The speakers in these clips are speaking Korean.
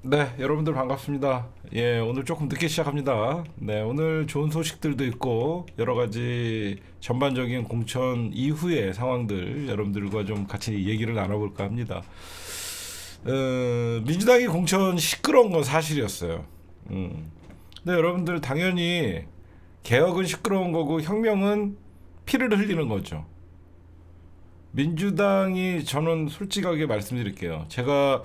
네, 여러분들 반갑습니다. 예, 오늘 조금 늦게 시작합니다. 네, 오늘 좋은 소식들도 있고 여러 가지 전반적인 공천 이후의 상황들 여러분들과 좀 같이 얘기를 나눠볼까 합니다. 민주당이 공천 시끄러운 건 사실이었어요. 근데 여러분들 당연히 개혁은 시끄러운 거고 혁명은 피를 흘리는 거죠. 민주당이 저는 솔직하게 말씀드릴게요. 제가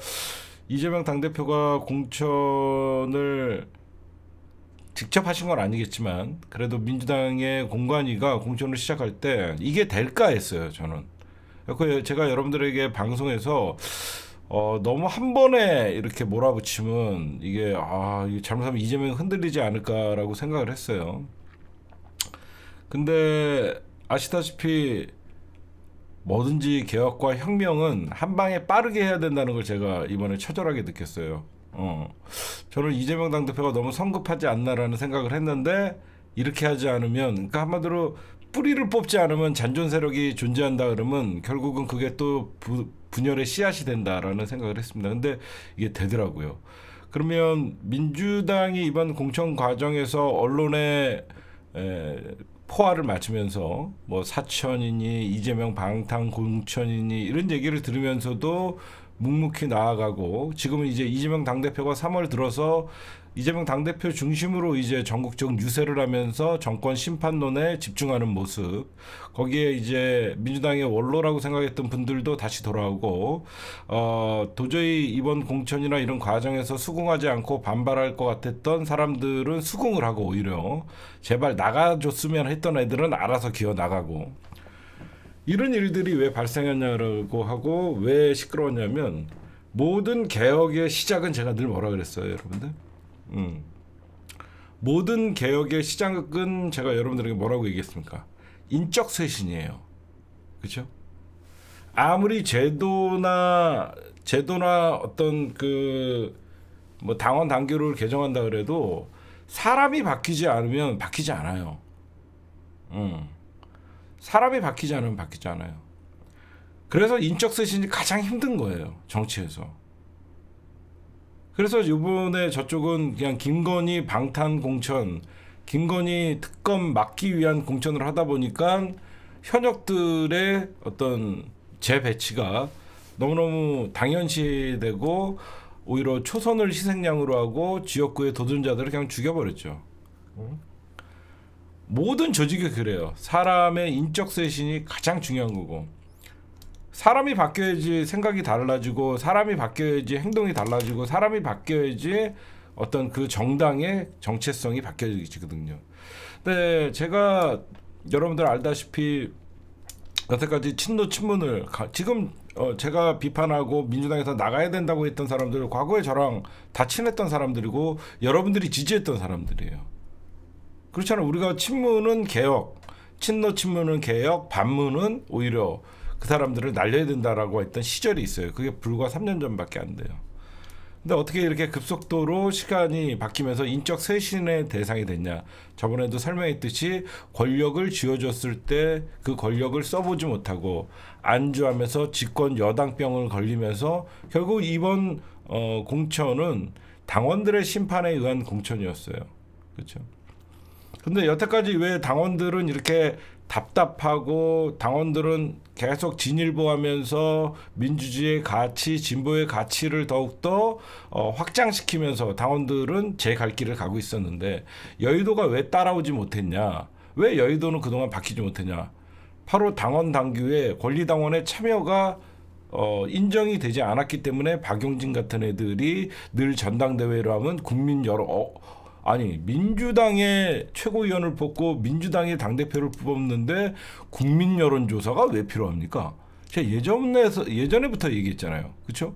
이재명 당대표가 공천을 직접 하신 건 아니겠지만 그래도 민주당의 공관위가 공천을 시작할 때 이게 될까 했어요. 저는. 그 제가 여러분들에게 방송에서 너무 한 번에 이렇게 몰아붙이면 이게 잘못하면 이재명이 흔들리지 않을까라고 생각을 했어요. 근데 아시다시피 뭐든지 개혁과 혁명은 한 방에 빠르게 해야 된다는 걸 제가 이번에 처절하게 느꼈어요. 저는 이재명 당대표가 너무 성급하지 않나라는 생각을 했는데 이렇게 하지 않으면, 그러니까 한마디로 뿌리를 뽑지 않으면 잔존 세력이 존재한다 그러면 결국은 그게 또 분열의 씨앗이 된다라는 생각을 했습니다. 근데 이게 되더라고요. 그러면 민주당이 이번 공천 과정에서 언론에 포화를 맞추면서 뭐 사천이니 이재명 방탄 공천이니 이런 얘기를 들으면서도 묵묵히 나아가고, 지금은 이제 이재명 당대표가 3월 들어서 이재명 당대표 중심으로 이제 전국적 유세를 하면서 정권 심판론에 집중하는 모습, 거기에 이제 민주당의 원로라고 생각했던 분들도 다시 돌아오고, 도저히 이번 공천이나 이런 과정에서 수긍하지 않고 반발할 것 같았던 사람들은 수긍을 하고 오히려 제발 나가줬으면 했던 애들은 알아서 기어 나가고, 이런 일들이 왜 발생했냐고 하고 왜 시끄러웠냐면, 모든 개혁의 시작은 제가 늘 뭐라 그랬어요, 여러분들. 음. 모든 개혁의 시작은 제가 여러분들에게 뭐라고 얘기했습니까? 인적 쇄신이에요. 그렇죠? 아무리 제도나 어떤 그 뭐 당원 당규를 개정한다 그래도 사람이 바뀌지 않으면 바뀌지 않아요. 음. 사람이 바뀌지 않으면 바뀌지 않아요. 그래서 인적 쇄신이 가장 힘든 거예요, 정치에서. 그래서 이번에 저쪽은 그냥 김건희 방탄 공천, 김건희 특검 막기 위한 공천을 하다 보니까 현역들의 어떤 재배치가 너무너무 당연시되고 오히려 초선을 희생양으로 하고 지역구의 도전자들을 그냥 죽여버렸죠. 모든 조직이 그래요. 사람의 인적 쇄신이 가장 중요한 거고, 사람이 바뀌어야지 생각이 달라지고, 사람이 바뀌어야지 행동이 달라지고, 사람이 바뀌어야지 어떤 그 정당의 정체성이 바뀌어지거든요. 근데 제가 여러분들 알다시피 여태까지 친노 친문을 지금 제가 비판하고 민주당에서 나가야 된다고 했던 사람들 과거에 저랑 다 친했던 사람들이고 여러분들이 지지했던 사람들이에요. 그렇잖아요. 우리가 친문은 개혁, 친노 친문은 개혁, 반문은 오히려 그 사람들을 날려야 된다라고 했던 시절이 있어요. 그게 불과 3년 전밖에 안 돼요. 근데 어떻게 이렇게 급속도로 시간이 바뀌면서 인적 쇄신의 대상이 됐냐? 저번에도 설명했듯이 권력을 쥐어줬을 때 그 권력을 써보지 못하고 안주하면서 집권 여당병을 걸리면서 결국 이번 공천은 당원들의 심판에 의한 공천이었어요. 그렇죠? 근데 여태까지 왜 당원들은 이렇게 답답하고, 당원들은 계속 진일보하면서 민주주의의 가치, 진보의 가치를 더욱더 확장시키면서 당원들은 제 갈 길을 가고 있었는데, 여의도가 왜 따라오지 못했냐? 왜 여의도는 그동안 바뀌지 못했냐? 바로 당원 당규에 권리당원의 참여가 인정이 되지 않았기 때문에 박용진 같은 애들이 늘 전당대회를 하면 국민 여러 아니 민주당의 최고위원을 뽑고 민주당의 당대표를 뽑는데 국민 여론조사가 왜 필요합니까? 제가 예전에부터 얘기했잖아요. 그렇죠?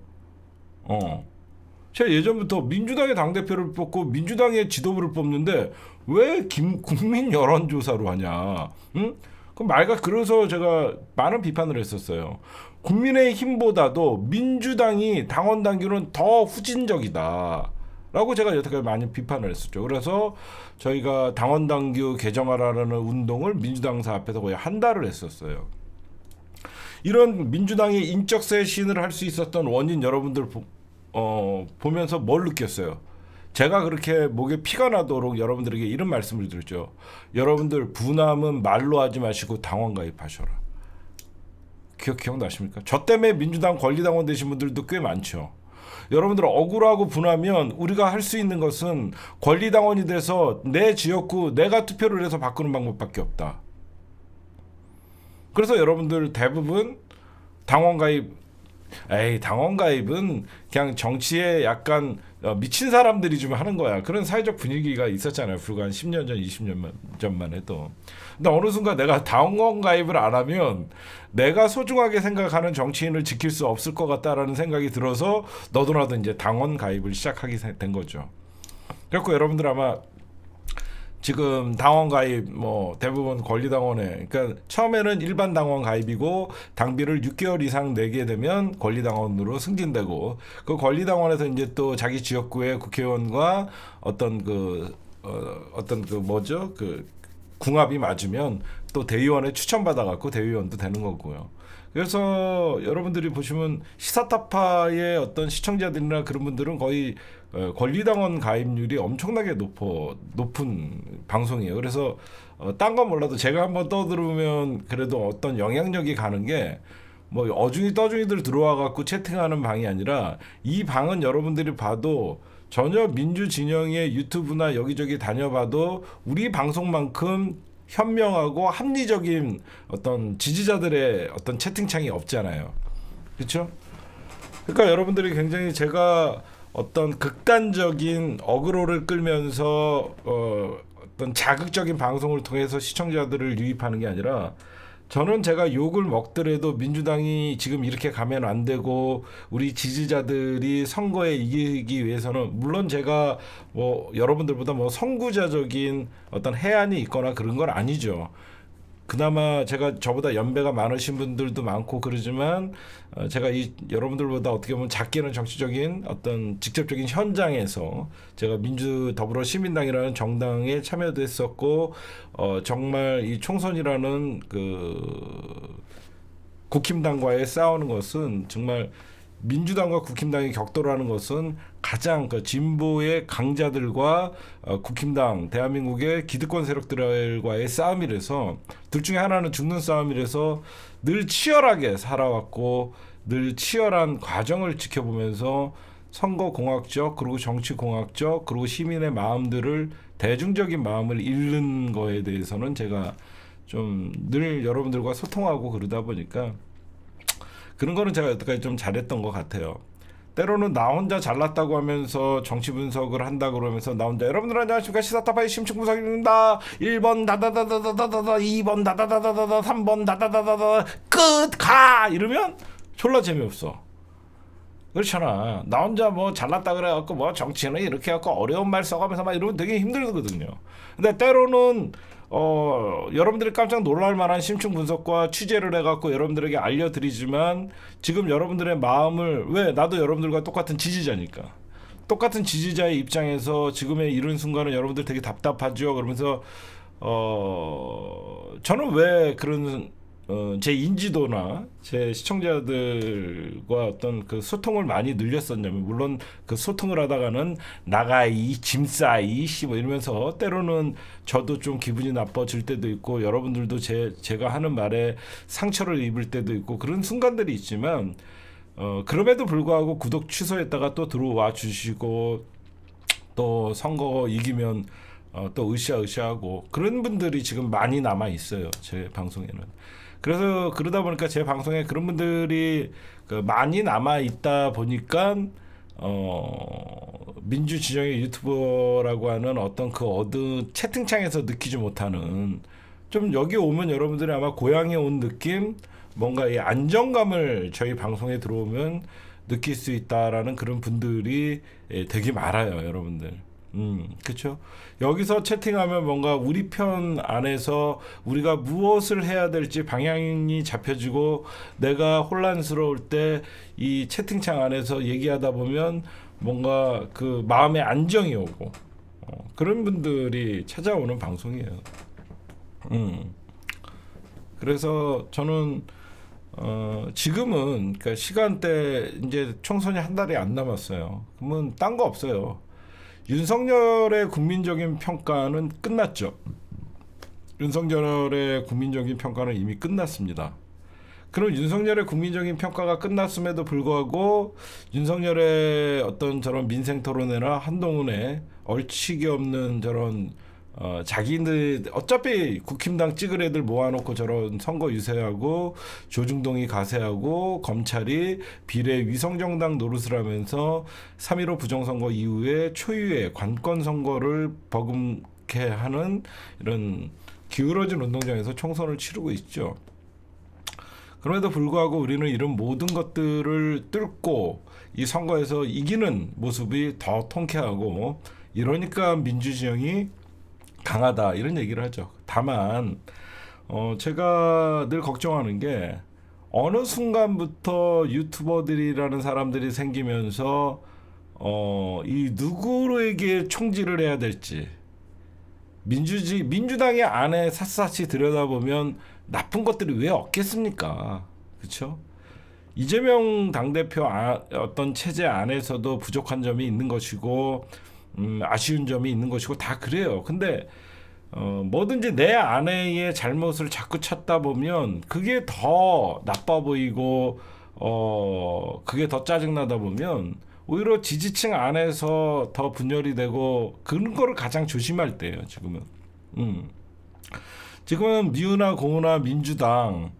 제가 예전부터 민주당의 당대표를 뽑고 민주당의 지도부를 뽑는데 왜 국민 여론조사로 하냐? 응? 그 말가 그래서 제가 많은 비판을 했었어요. 국민의힘보다도 민주당이 당원 당규는 더 후진적이다. 라고 제가 여태까지 많이 비판을 했었죠. 그래서 저희가 당원 당규 개정하라는 운동을 민주당사 앞에서 거의 한 달을 했었어요. 이런 민주당의 인적 쇄신을 할 수 있었던 원인 여러분들 보면서 뭘 느꼈어요? 제가 그렇게 목에 피가 나도록 여러분들에게 이런 말씀을 드렸죠. 여러분들 분함은 말로 하지 마시고 당원 가입하셔라. 기억나십니까? 저 때문에 민주당 권리당원 되신 분들도 꽤 많죠. 여러분들 억울하고 분하면 우리가 할 수 있는 것은 권리당원이 돼서 내 지역구 내가 투표를 해서 바꾸는 방법밖에 없다. 그래서 여러분들 대부분 당원 가입, 당원 가입은 그냥 정치에 약간 미친 사람들이 좀 하는 거야. 그런 사회적 분위기가 있었잖아요. 불과 한 10년 전, 20년 전만 해도. 근데 어느 순간 내가 당원 가입을 안 하면 내가 소중하게 생각하는 정치인을 지킬 수 없을 것 같다라는 생각이 들어서 너도나도 이제 당원 가입을 시작하게 된 거죠. 그래서 여러분들 아마 지금 당원 가입 뭐 대부분 권리당원에, 그러니까 처음에는 일반 당원 가입이고 당비를 6개월 이상 내게 되면 권리당원으로 승진되고, 그 권리당원에서 이제 또 자기 지역구의 국회의원과 어떤 그 뭐죠, 그 궁합이 맞으면 또 대의원에 추천받아 갖고 대의원도 되는 거고요. 그래서 여러분들이 보시면 시사타파의 어떤 시청자들이나 그런 분들은 거의 권리당원 가입률이 엄청나게 높은 방송이에요. 그래서 딴 건 몰라도 제가 한번 떠들으면 그래도 어떤 영향력이 가는 게, 뭐 어중이 떠중이들 들어와 갖고 채팅하는 방이 아니라, 이 방은 여러분들이 봐도 전혀 민주 진영의 유튜브나 여기저기 다녀봐도 우리 방송만큼 현명하고 합리적인 어떤 지지자들의 어떤 채팅창이 없잖아요. 그렇죠? 그러니까 여러분들이 굉장히, 제가 어떤 극단적인 어그로를 끌면서 어떤 자극적인 방송을 통해서 시청자들을 유입하는 게 아니라, 저는 제가 욕을 먹더라도 민주당이 지금 이렇게 가면 안 되고 우리 지지자들이 선거에 이기기 위해서는, 물론 제가 뭐 여러분들보다 뭐 선구자적인 어떤 해안이 있거나 그런 건 아니죠. 그나마 제가 저보다 연배가 많으신 분들도 많고 그러지만, 제가 이 여러분들보다 어떻게 보면 작게는 정치적인 어떤 직접적인 현장에서 제가 더불어시민당이라는 정당에 참여도 했었고, 정말 이 총선이라는 그 국힘당과의 싸우는 것은, 정말 민주당과 국힘당이 격돌하는 것은 가장 그 진보의 강자들과 국힘당, 대한민국의 기득권 세력들과의 싸움이라서, 둘 중에 하나는 죽는 싸움이라서 늘 치열하게 살아왔고 늘 치열한 과정을 지켜보면서 선거공학적, 그리고 정치공학적, 그리고 시민의 마음들을, 대중적인 마음을 잃는 거에 대해서는 제가 좀 늘 여러분들과 소통하고 그러다 보니까 그런 거는 제가 여태까지 좀 잘했던 것 같아요. 때로는 나 혼자 잘났다고 하면서 정치 분석을 한다 그러면서 나 혼자, 여러분들 안녕하십니까, 시사타파의 심층 분석입니다. 1번 다다다다다다다, 2번 다다다다다다, 3번 다다다다다, 끝 가 이러면 졸라 재미없어. 그렇잖아. 나 혼자 뭐 잘났다 그래갖고 뭐 정치는 이렇게 해갖고 어려운 말 써가면서 막 이러면 되게 힘들거든요. 근데 때로는 여러분들이 깜짝 놀랄 만한 심층 분석과 취재를 해갖고 여러분들에게 알려드리지만, 지금 여러분들의 마음을, 왜, 나도 여러분들과 똑같은 지지자니까, 똑같은 지지자의 입장에서 지금의 이런 순간은 여러분들 되게 답답하죠. 그러면서 저는 왜 그런 제 인지도나 제 시청자들과 어떤 그 소통을 많이 늘렸었냐면, 물론 그 소통을 하다가는 나가이 짐싸이 뭐 이러면서 때로는 저도 좀 기분이 나빠질 때도 있고, 여러분들도 제가 하는 말에 상처를 입을 때도 있고, 그런 순간들이 있지만, 그럼에도 불구하고 구독 취소했다가 또 들어와 주시고, 또 선거 이기면 또 으쌰으쌰하고, 그런 분들이 지금 많이 남아 있어요, 제 방송에는. 그래서 그러다 보니까 제 방송에 그런 분들이 많이 남아 있다 보니까 민주 진영의 유튜버라고 하는 어떤 그 채팅창에서 느끼지 못하는, 좀 여기 오면 여러분들이 아마 고향에 온 느낌, 뭔가 이 안정감을 저희 방송에 들어오면 느낄 수 있다라는 그런 분들이 되게 많아요, 여러분들. 그렇죠. 여기서 채팅하면 뭔가 우리 편 안에서 우리가 무엇을 해야 될지 방향이 잡혀지고, 내가 혼란스러울 때 이 채팅창 안에서 얘기하다 보면 뭔가 그 마음의 안정이 오고, 그런 분들이 찾아오는 방송이에요. 그래서 저는 지금은 그러니까 시간대 이제 총선이 한 달이 안 남았어요. 그러면 딴 거 없어요. 윤석열의 국민적인 평가는 끝났죠. 윤석열의 국민적인 평가는 이미 끝났습니다. 그럼 윤석열의 국민적인 평가가 끝났음에도 불구하고 윤석열의 어떤 저런 민생 토론회나 한동훈의 얼치기 없는 저런 자기들 어차피 국힘당 찍을 애들 모아놓고 저런 선거 유세하고 조중동이 가세하고 검찰이 비례 위성정당 노릇을 하면서 3.15 부정선거 이후에 초유의 관권 선거를 버금게 하는 이런 기울어진 운동장에서 총선을 치르고 있죠. 그럼에도 불구하고 우리는 이런 모든 것들을 뚫고 이 선거에서 이기는 모습이 더 통쾌하고 이러니까 민주진영이 강하다 이런 얘기를 하죠. 다만 제가 늘 걱정하는 게 어느 순간부터 유튜버들이라는 사람들이 생기면서 이 누구에게 총질을 해야 될지 민주당의 안에 샅샅이 들여다보면 나쁜 것들이 왜 없겠습니까? 그렇죠? 이재명 당대표 어떤 체제 안에서도 부족한 점이 있는 것이고 아쉬운 점이 있는 것이고 다 그래요. 근데 뭐든지 내 아내의 잘못을 자꾸 찾다 보면 그게 더 나빠 보이고 그게 더 짜증나다 보면 오히려 지지층 안에서 더 분열이 되고 그런 거를 가장 조심할 때예요. 지금은 미우나 고우나 민주당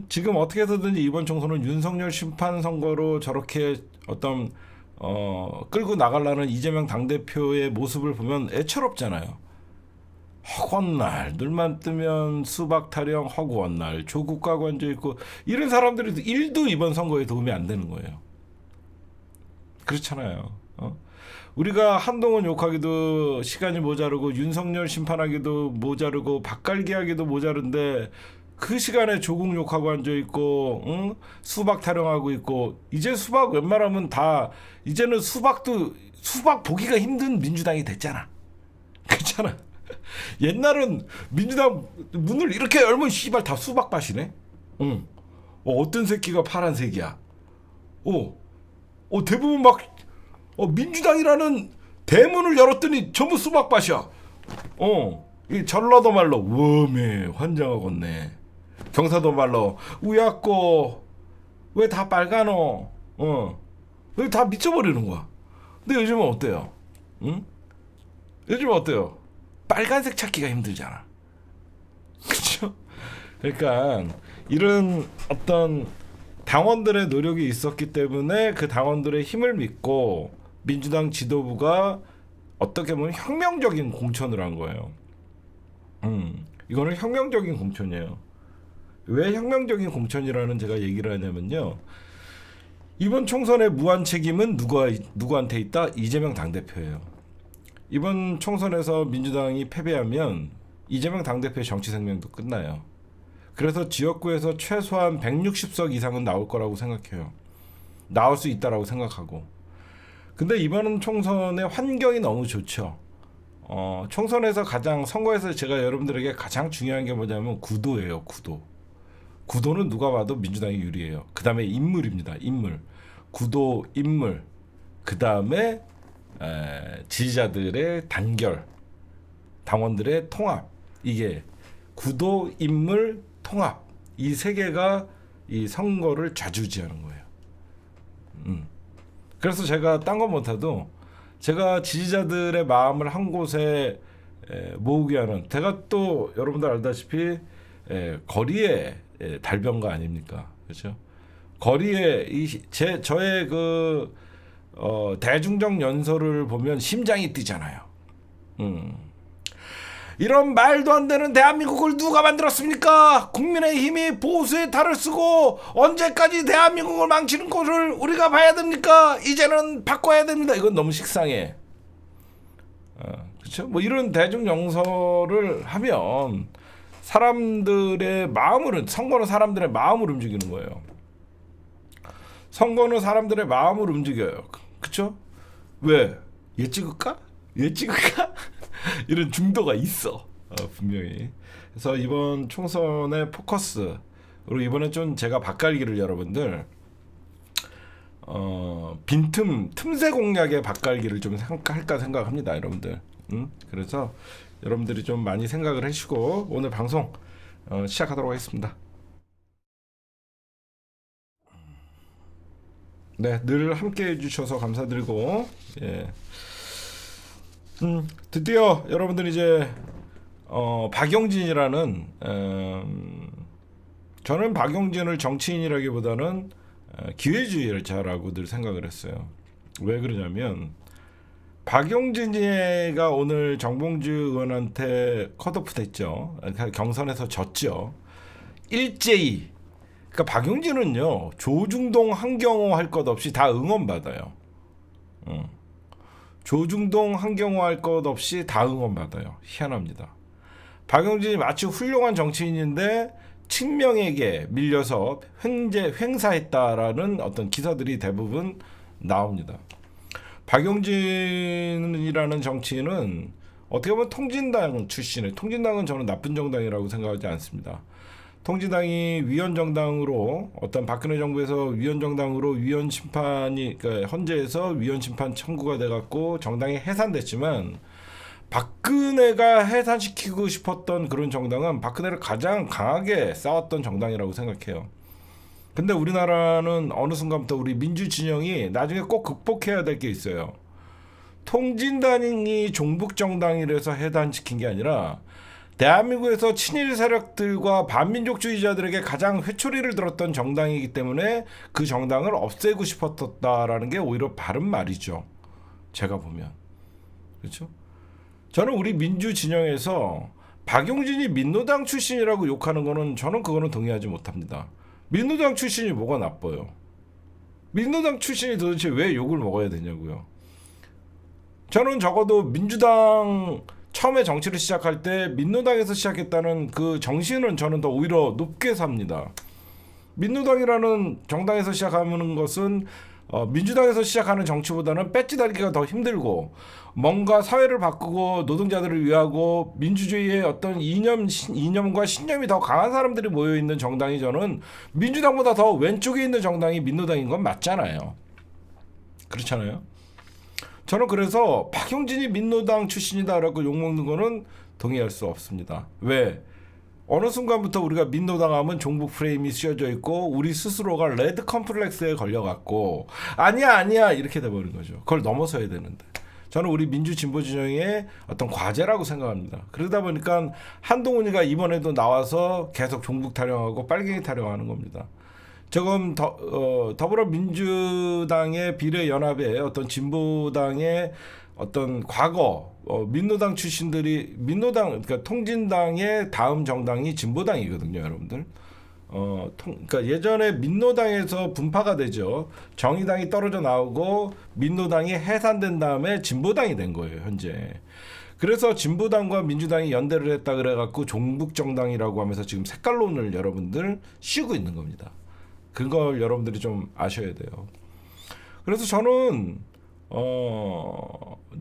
지금 어떻게 해서든지 이번 총선은 윤석열 심판 선거로 저렇게 어떤 끌고 나가려는 이재명 당대표의 모습을 보면 애처롭잖아요. 허구한 날 눈만 뜨면 수박 타령 허구한 날 조국 가고 앉아있고 이런 사람들이 일도 이번 선거에 도움이 안 되는 거예요. 그렇잖아요. 우리가 한동훈 욕하기도 시간이 모자르고 윤석열 심판하기도 모자르고 박갈기 하기도 모자른데 그 시간에 조국 욕하고 앉아있고 수박 타령하고 있고 이제 수박 웬만하면 다 이제는 수박 보기가 힘든 민주당이 됐잖아. 그렇잖아. 옛날은 민주당 문을 이렇게 열면 씨발 다 수박밭이네. 어떤 새끼가 파란색이야. 대부분 막 민주당이라는 대문을 열었더니 전부 수박밭이야. 이 전라도 말로 웜에 환장하겠네. 경사도 말로 우야꼬 왜 다 빨가노? 왜 다 미쳐버리는 거야. 근데 요즘은 어때요? 요즘은 어때요? 빨간색 찾기가 힘들잖아. 그렇죠? 그러니까 이런 어떤 당원들의 노력이 있었기 때문에 그 당원들의 힘을 믿고 민주당 지도부가 어떻게 보면 혁명적인 공천을 한 거예요. 이거는 혁명적인 공천이에요. 왜 혁명적인 공천이라는 제가 얘기를 하냐면요. 이번 총선의 무한 책임은 누구한테 있다? 이재명 당대표예요. 이번 총선에서 민주당이 패배하면 이재명 당대표의 정치 생명도 끝나요. 그래서 지역구에서 최소한 160석 이상은 나올 거라고 생각해요. 나올 수 있다라고 생각하고. 근데 이번 총선의 환경이 너무 좋죠. 총선에서 선거에서 제가 여러분들에게 가장 중요한 게 뭐냐면 구도예요. 구도는 누가 봐도 민주당이 유리해요. 그 다음에 인물입니다. 구도, 인물. 그 다음에 지지자들의 단결, 당원들의 통합. 이게 구도, 인물, 통합. 이 세 개가 이 선거를 좌지우지하는 거예요. 그래서 제가 딴 건 못해도 제가 지지자들의 마음을 한 곳에 모으게 하는, 제가 또 여러분들 알다시피 거리의 달변가 아닙니까? 그렇죠? 거리에 저의 그 대중적 연설을 보면 심장이 뛰잖아요. 이런 말도 안 되는 대한민국을 누가 만들었습니까? 국민의힘이 보수의 탈을 쓰고 언제까지 대한민국을 망치는 것을 우리가 봐야 됩니까? 이제는 바꿔야 됩니다. 이건 너무 식상해. 그렇죠? 뭐 이런 대중 연설을 하면 선거는 사람들의 마음을 움직이는 거예요. 선거는 사람들의 마음을 움직여요. 그렇죠? 왜? 얘 찍을까? 이런 중도가 있어. 분명히. 그래서 이번 총선의 포커스, 그리고 이번에 좀 제가 바깔기를 여러분들 빈틈 틈새 공략의 바깔기를 좀 할까 생각합니다, 여러분들. 그래서 여러분들이 좀 많이 생각을 해주시고 오늘 방송 시작하도록 하겠습니다. 네, 늘 함께 해주셔서 감사드리고, 예. 드디어 여러분들 이제 박용진이라는 저는 박용진을 정치인이라기보다는 기회주의자라고 늘 생각을 했어요. 왜 그러냐면 박용진이가 오늘 정봉주 의원한테 컷오프 됐죠. 경선에서 졌죠. 일제히. 그러니까 박용진은요, 조중동 한경호 할 것 없이 다 응원받아요. 조중동 한경호 할 것 없이 다 응원받아요. 희한합니다. 박용진이 마치 훌륭한 정치인인데 친명에게 밀려서 횡사했다라는 어떤 기사들이 대부분 나옵니다. 박용진이라는 정치인은 어떻게 보면 통진당 출신이에요. 통진당은 저는 나쁜 정당이라고 생각하지 않습니다. 통진당이 위헌정당으로 어떤 박근혜 정부에서 위헌정당으로 위헌 심판이 그러니까 헌재에서 위헌 심판 청구가 돼갖고 정당이 해산됐지만 박근혜가 해산시키고 싶었던 그런 정당은 박근혜를 가장 강하게 싸웠던 정당이라고 생각해요. 근데 우리나라는 어느 순간부터 우리 민주 진영이 나중에 꼭 극복해야 될 게 있어요. 통진당이 종북 정당이라서 해산시킨 게 아니라 대한민국에서 친일 세력들과 반민족주의자들에게 가장 회초리를 들었던 정당이기 때문에 그 정당을 없애고 싶었다라는 게 오히려 바른 말이죠. 제가 보면. 그렇죠? 저는 우리 민주 진영에서 박용진이 민노당 출신이라고 욕하는 거는 저는 그거는 동의하지 못합니다. 민노당 출신이 뭐가 나빠요? 민노당 출신이 도대체 왜 욕을 먹어야 되냐고요. 저는 적어도 민주당 처음에 정치를 시작할 때 민노당에서 시작했다는 그 정신은 저는 더 오히려 높게 삽니다. 민노당이라는 정당에서 시작하는 것은 민주당에서 시작하는 정치보다는 배지 달기가 더 힘들고 뭔가 사회를 바꾸고 노동자들을 위하고 민주주의의 어떤 이념과 신념이 더 강한 사람들이 모여있는 정당이 저는 민주당보다 더 왼쪽에 있는 정당이 민노당인 건 맞잖아요. 그렇잖아요. 저는 그래서 박용진이 민노당 출신이다라고 욕먹는 거는 동의할 수 없습니다. 왜? 어느 순간부터 우리가 민노당 하면 종북 프레임이 씌워져 있고 우리 스스로가 레드 컴플렉스에 걸려갖고 아니야 이렇게 돼버린 거죠. 그걸 넘어서야 되는데 저는 우리 민주 진보 진영의 어떤 과제라고 생각합니다. 그러다 보니까 한동훈이가 이번에도 나와서 계속 종북 타령하고 빨갱이 타령하는 겁니다. 지금 더불어민주당의 비례연합의 어떤 진보당의 어떤 과거 민노당 출신들이 그러니까 통진당의 다음 정당이 진보당이거든요, 여러분들. 그러니까 예전에 민노당에서 분파가 되죠. 정의당이 떨어져 나오고 민노당이 해산된 다음에 진보당이 된 거예요, 현재. 그래서 진보당과 민주당이 연대를 했다 그래갖고 종북정당이라고 하면서 지금 색깔론을 여러분들 씌우고 있는 겁니다. 그걸 여러분들이 좀 아셔야 돼요. 그래서 저는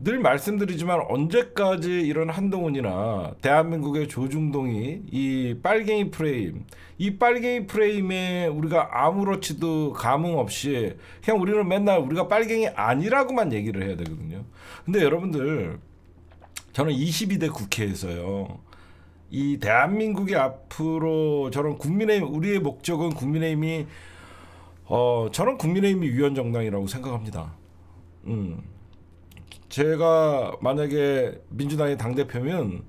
늘 말씀드리지만 언제까지 이런 한동훈이나 대한민국의 조중동이 이 빨갱이 프레임에 우리가 아무렇지도 감흥 없이 그냥 우리는 맨날 우리가 빨갱이 아니라고만 얘기를 해야 되거든요. 근데 여러분들 저는 22대 국회에서요. 이 대한민국이 앞으로 저는 우리의 목적은 국민의힘이 저는 국민의힘이 위헌정당이라고 생각합니다. 제가 만약에 민주당의 당대표면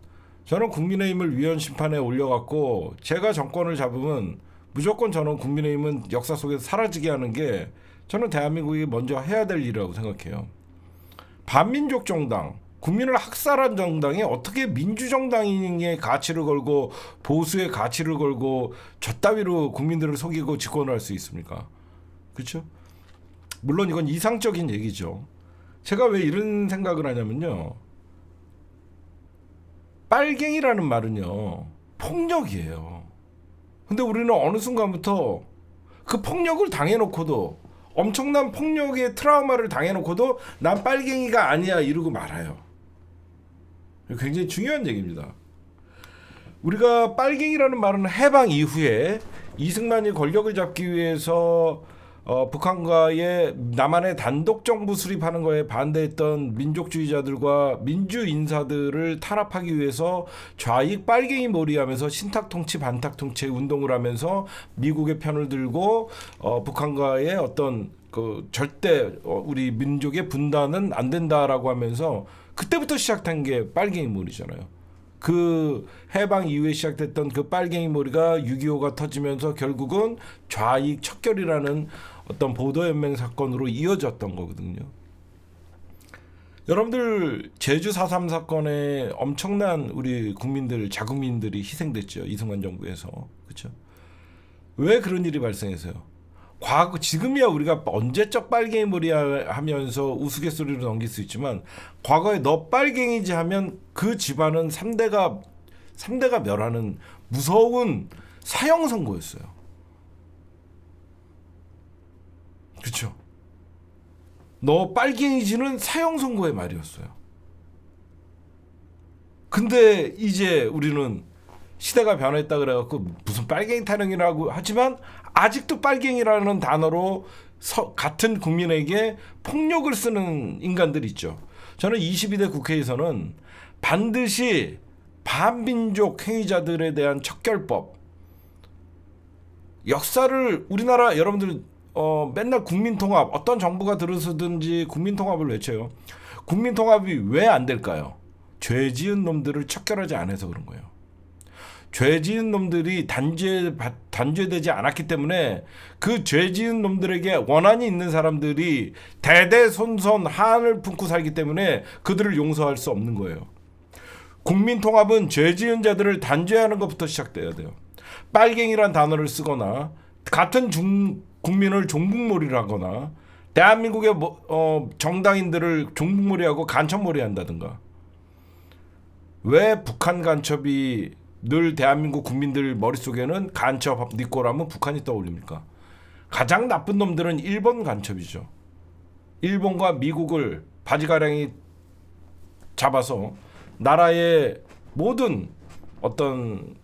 저는 국민의힘을 위헌 심판에 올려갖고 제가 정권을 잡으면 무조건 저는 국민의힘은 역사 속에서 사라지게 하는 게 저는 대한민국이 먼저 해야 될 일이라고 생각해요. 반민족 정당 국민을 학살한 정당이 어떻게 민주정당의 가치를 걸고 보수의 가치를 걸고 저 따위로 국민들을 속이고 집권을 할 수 있습니까? 그렇죠? 물론 이건 이상적인 얘기죠. 제가 왜 이런 생각을 하냐면요. 빨갱이라는 말은요. 폭력이에요. 근데 우리는 어느 순간부터 그 폭력을 당해놓고도 엄청난 폭력의 트라우마를 당해놓고도 난 빨갱이가 아니야 이러고 말아요. 굉장히 중요한 얘기입니다. 우리가 빨갱이라는 말은 해방 이후에 이승만이 권력을 잡기 위해서 북한과의 남한의 단독 정부 수립하는 거에 반대했던 민족주의자들과 민주 인사들을 탄압하기 위해서 좌익 빨갱이 몰이하면서 신탁통치 반탁통치 운동을 하면서 미국의 편을 들고 북한과의 어떤 그 절대 우리 민족의 분단은 안 된다라고 하면서 그때부터 시작된 게 빨갱이 몰이잖아요. 그 해방 이후에 시작됐던 그 빨갱이 몰이가 6.25가 터지면서 결국은 좌익 척결이라는 어떤 보도연맹 사건으로 이어졌던 거거든요. 여러분들 제주 4.3 사건에 엄청난 우리 국민들, 자국민들이 희생됐죠. 이승만 정부에서. 그렇죠? 왜 그런 일이 발생했어요? 과거 지금이야 우리가 언제적 빨갱이 머리 하면서 우스갯소리로 넘길 수 있지만 과거에 너 빨갱이지 하면 그 집안은 3대가 멸하는 무서운 사형 선고였어요. 그렇죠? 너 빨갱이지는 사형 선고의 말이었어요. 근데 이제 우리는 시대가 변했다 그래갖고 무슨 빨갱이 타령이라고 하지만 아직도 빨갱이라는 단어로 같은 국민에게 폭력을 쓰는 인간들이 있죠. 저는 22대 국회에서는 반드시 반민족 행위자들에 대한 척결법, 역사를 우리나라 여러분들 맨날 국민통합 어떤 정부가 들어서든지 국민통합을 외쳐요. 국민통합이 왜 안 될까요? 죄 지은 놈들을 척결하지 않아서 그런 거예요. 죄 지은 놈들이 단죄되지 않았기 때문에 그 죄 지은 놈들에게 원한이 있는 사람들이 대대손손 한을 품고 살기 때문에 그들을 용서할 수 없는 거예요. 국민통합은 죄 지은 자들을 단죄하는 것부터 시작돼야 돼요. 빨갱이란 단어를 쓰거나 같은 국민을 종북몰이를 하거나 대한민국의 정당인들을 종북몰이하고 간첩몰이 한다든가. 왜 북한 간첩이 늘 대한민국 국민들 머릿속에는 간첩 니꼬라면 북한이 떠올립니까? 가장 나쁜 놈들은 일본 간첩이죠. 일본과 미국을 바지가랑이 잡아서 나라의 모든 어떤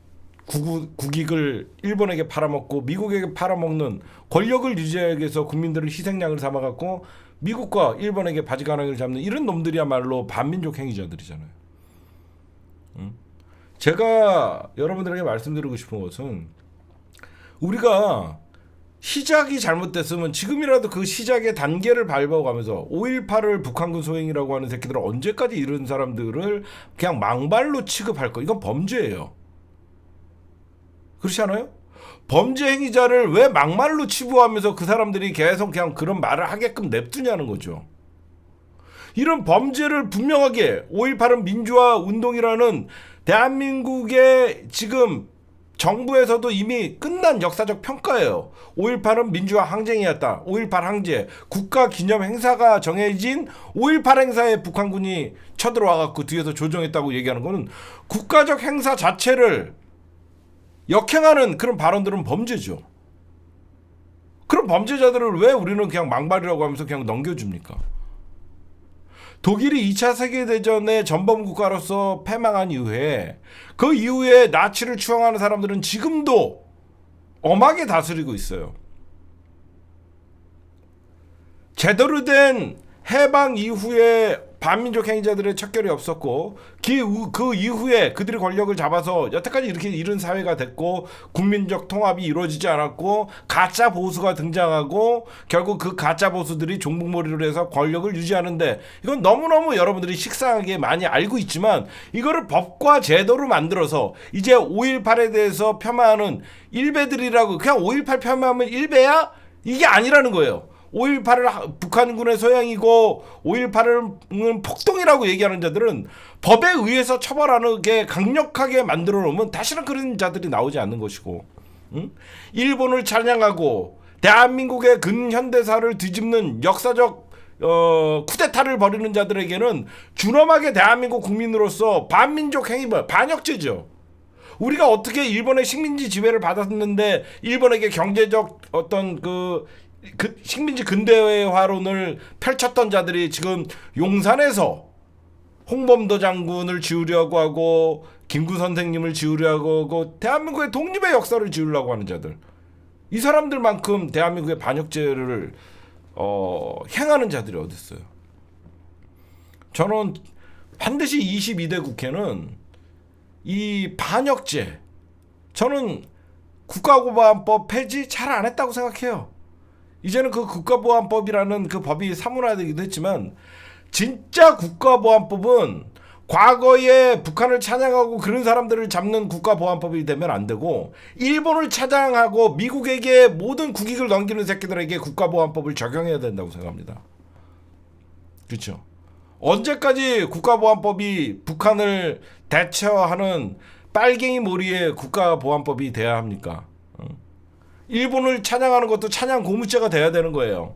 국익을 일본에게 팔아먹고 미국에게 팔아먹는 권력을 유지하기 위해서 국민들을 희생양을 삼아갖고 미국과 일본에게 바지가랑이를 잡는 이런 놈들이야말로 반민족 행위자들이잖아요. 제가 여러분들에게 말씀드리고 싶은 것은 우리가 시작이 잘못됐으면 지금이라도 그 시작의 단계를 밟아가면서 5.18을 북한군 소행이라고 하는 새끼들은 언제까지 이런 사람들을 그냥 망발로 취급할 거? 이건 범죄예요. 그렇지 않아요? 범죄 행위자를 왜 막말로 치부하면서 그 사람들이 계속 그냥 그런 말을 하게끔 냅두냐는 거죠. 이런 범죄를 분명하게 5.18은 민주화 운동이라는 대한민국의 지금 정부에서도 이미 끝난 역사적 평가예요. 5.18은 민주화 항쟁이었다. 5.18 항제. 국가 기념 행사가 정해진 5.18 행사에 북한군이 쳐들어와갖고 뒤에서 조정했다고 얘기하는 거는 국가적 행사 자체를 역행하는 그런 발언들은 범죄죠. 그런 범죄자들을 왜 우리는 그냥 망발이라고 하면서 그냥 넘겨줍니까? 독일이 2차 세계대전의 전범국가로서 패망한 이후에 그 이후에 나치를 추앙하는 사람들은 지금도 엄하게 다스리고 있어요. 제대로 된 해방 이후에 반민족 행위자들의 척결이 없었고 그 이후에 그들이 권력을 잡아서 여태까지 이렇게 이런 사회가 됐고 국민적 통합이 이루어지지 않았고 가짜 보수가 등장하고 결국 그 가짜 보수들이 종북몰이를 해서 권력을 유지하는데 이건 너무너무 여러분들이 식상하게 많이 알고 있지만 이거를 법과 제도로 만들어서 이제 5.18에 대해서 폄하하는 일베들이라고 그냥 5.18 폄하하면 일베야? 이게 아니라는 거예요. 5.18을 북한군의 소양이고 5.18은 폭동이라고 얘기하는 자들은 법에 의해서 처벌하는 게 강력하게 만들어 놓으면 다시는 그런 자들이 나오지 않는 것이고, 응? 일본을 찬양하고 대한민국의 근현대사를 뒤집는 역사적 쿠데타를 벌이는 자들에게는 준엄하게 대한민국 국민으로서 반민족 행위, 반역죄죠. 우리가 어떻게 일본의 식민지 지배를 받았는데 일본에게 경제적 어떤 그 식민지 근대화론을 펼쳤던 자들이 지금 용산에서 홍범도 장군을 지우려고 하고 김구 선생님을 지우려고 하고 대한민국의 독립의 역사를 지우려고 하는 자들, 이 사람들만큼 대한민국의 반역죄를 행하는 자들이 어디 있어요? 저는 반드시 22대 국회는 이 반역죄, 저는 국가보안법 폐지 잘 안 했다고 생각해요. 이제는 그 국가보안법이라는 그 법이 사문화되기도 했지만, 진짜 국가보안법은 과거에 북한을 찬양하고 그런 사람들을 잡는 국가보안법이 되면 안 되고, 일본을 찬양하고 미국에게 모든 국익을 넘기는 새끼들에게 국가보안법을 적용해야 된다고 생각합니다. 그렇죠? 언제까지 국가보안법이 북한을 대처하는 빨갱이 머리의 국가보안법이 돼야 합니까? 일본을 찬양하는 것도 찬양 고무죄가 돼야 되는 거예요.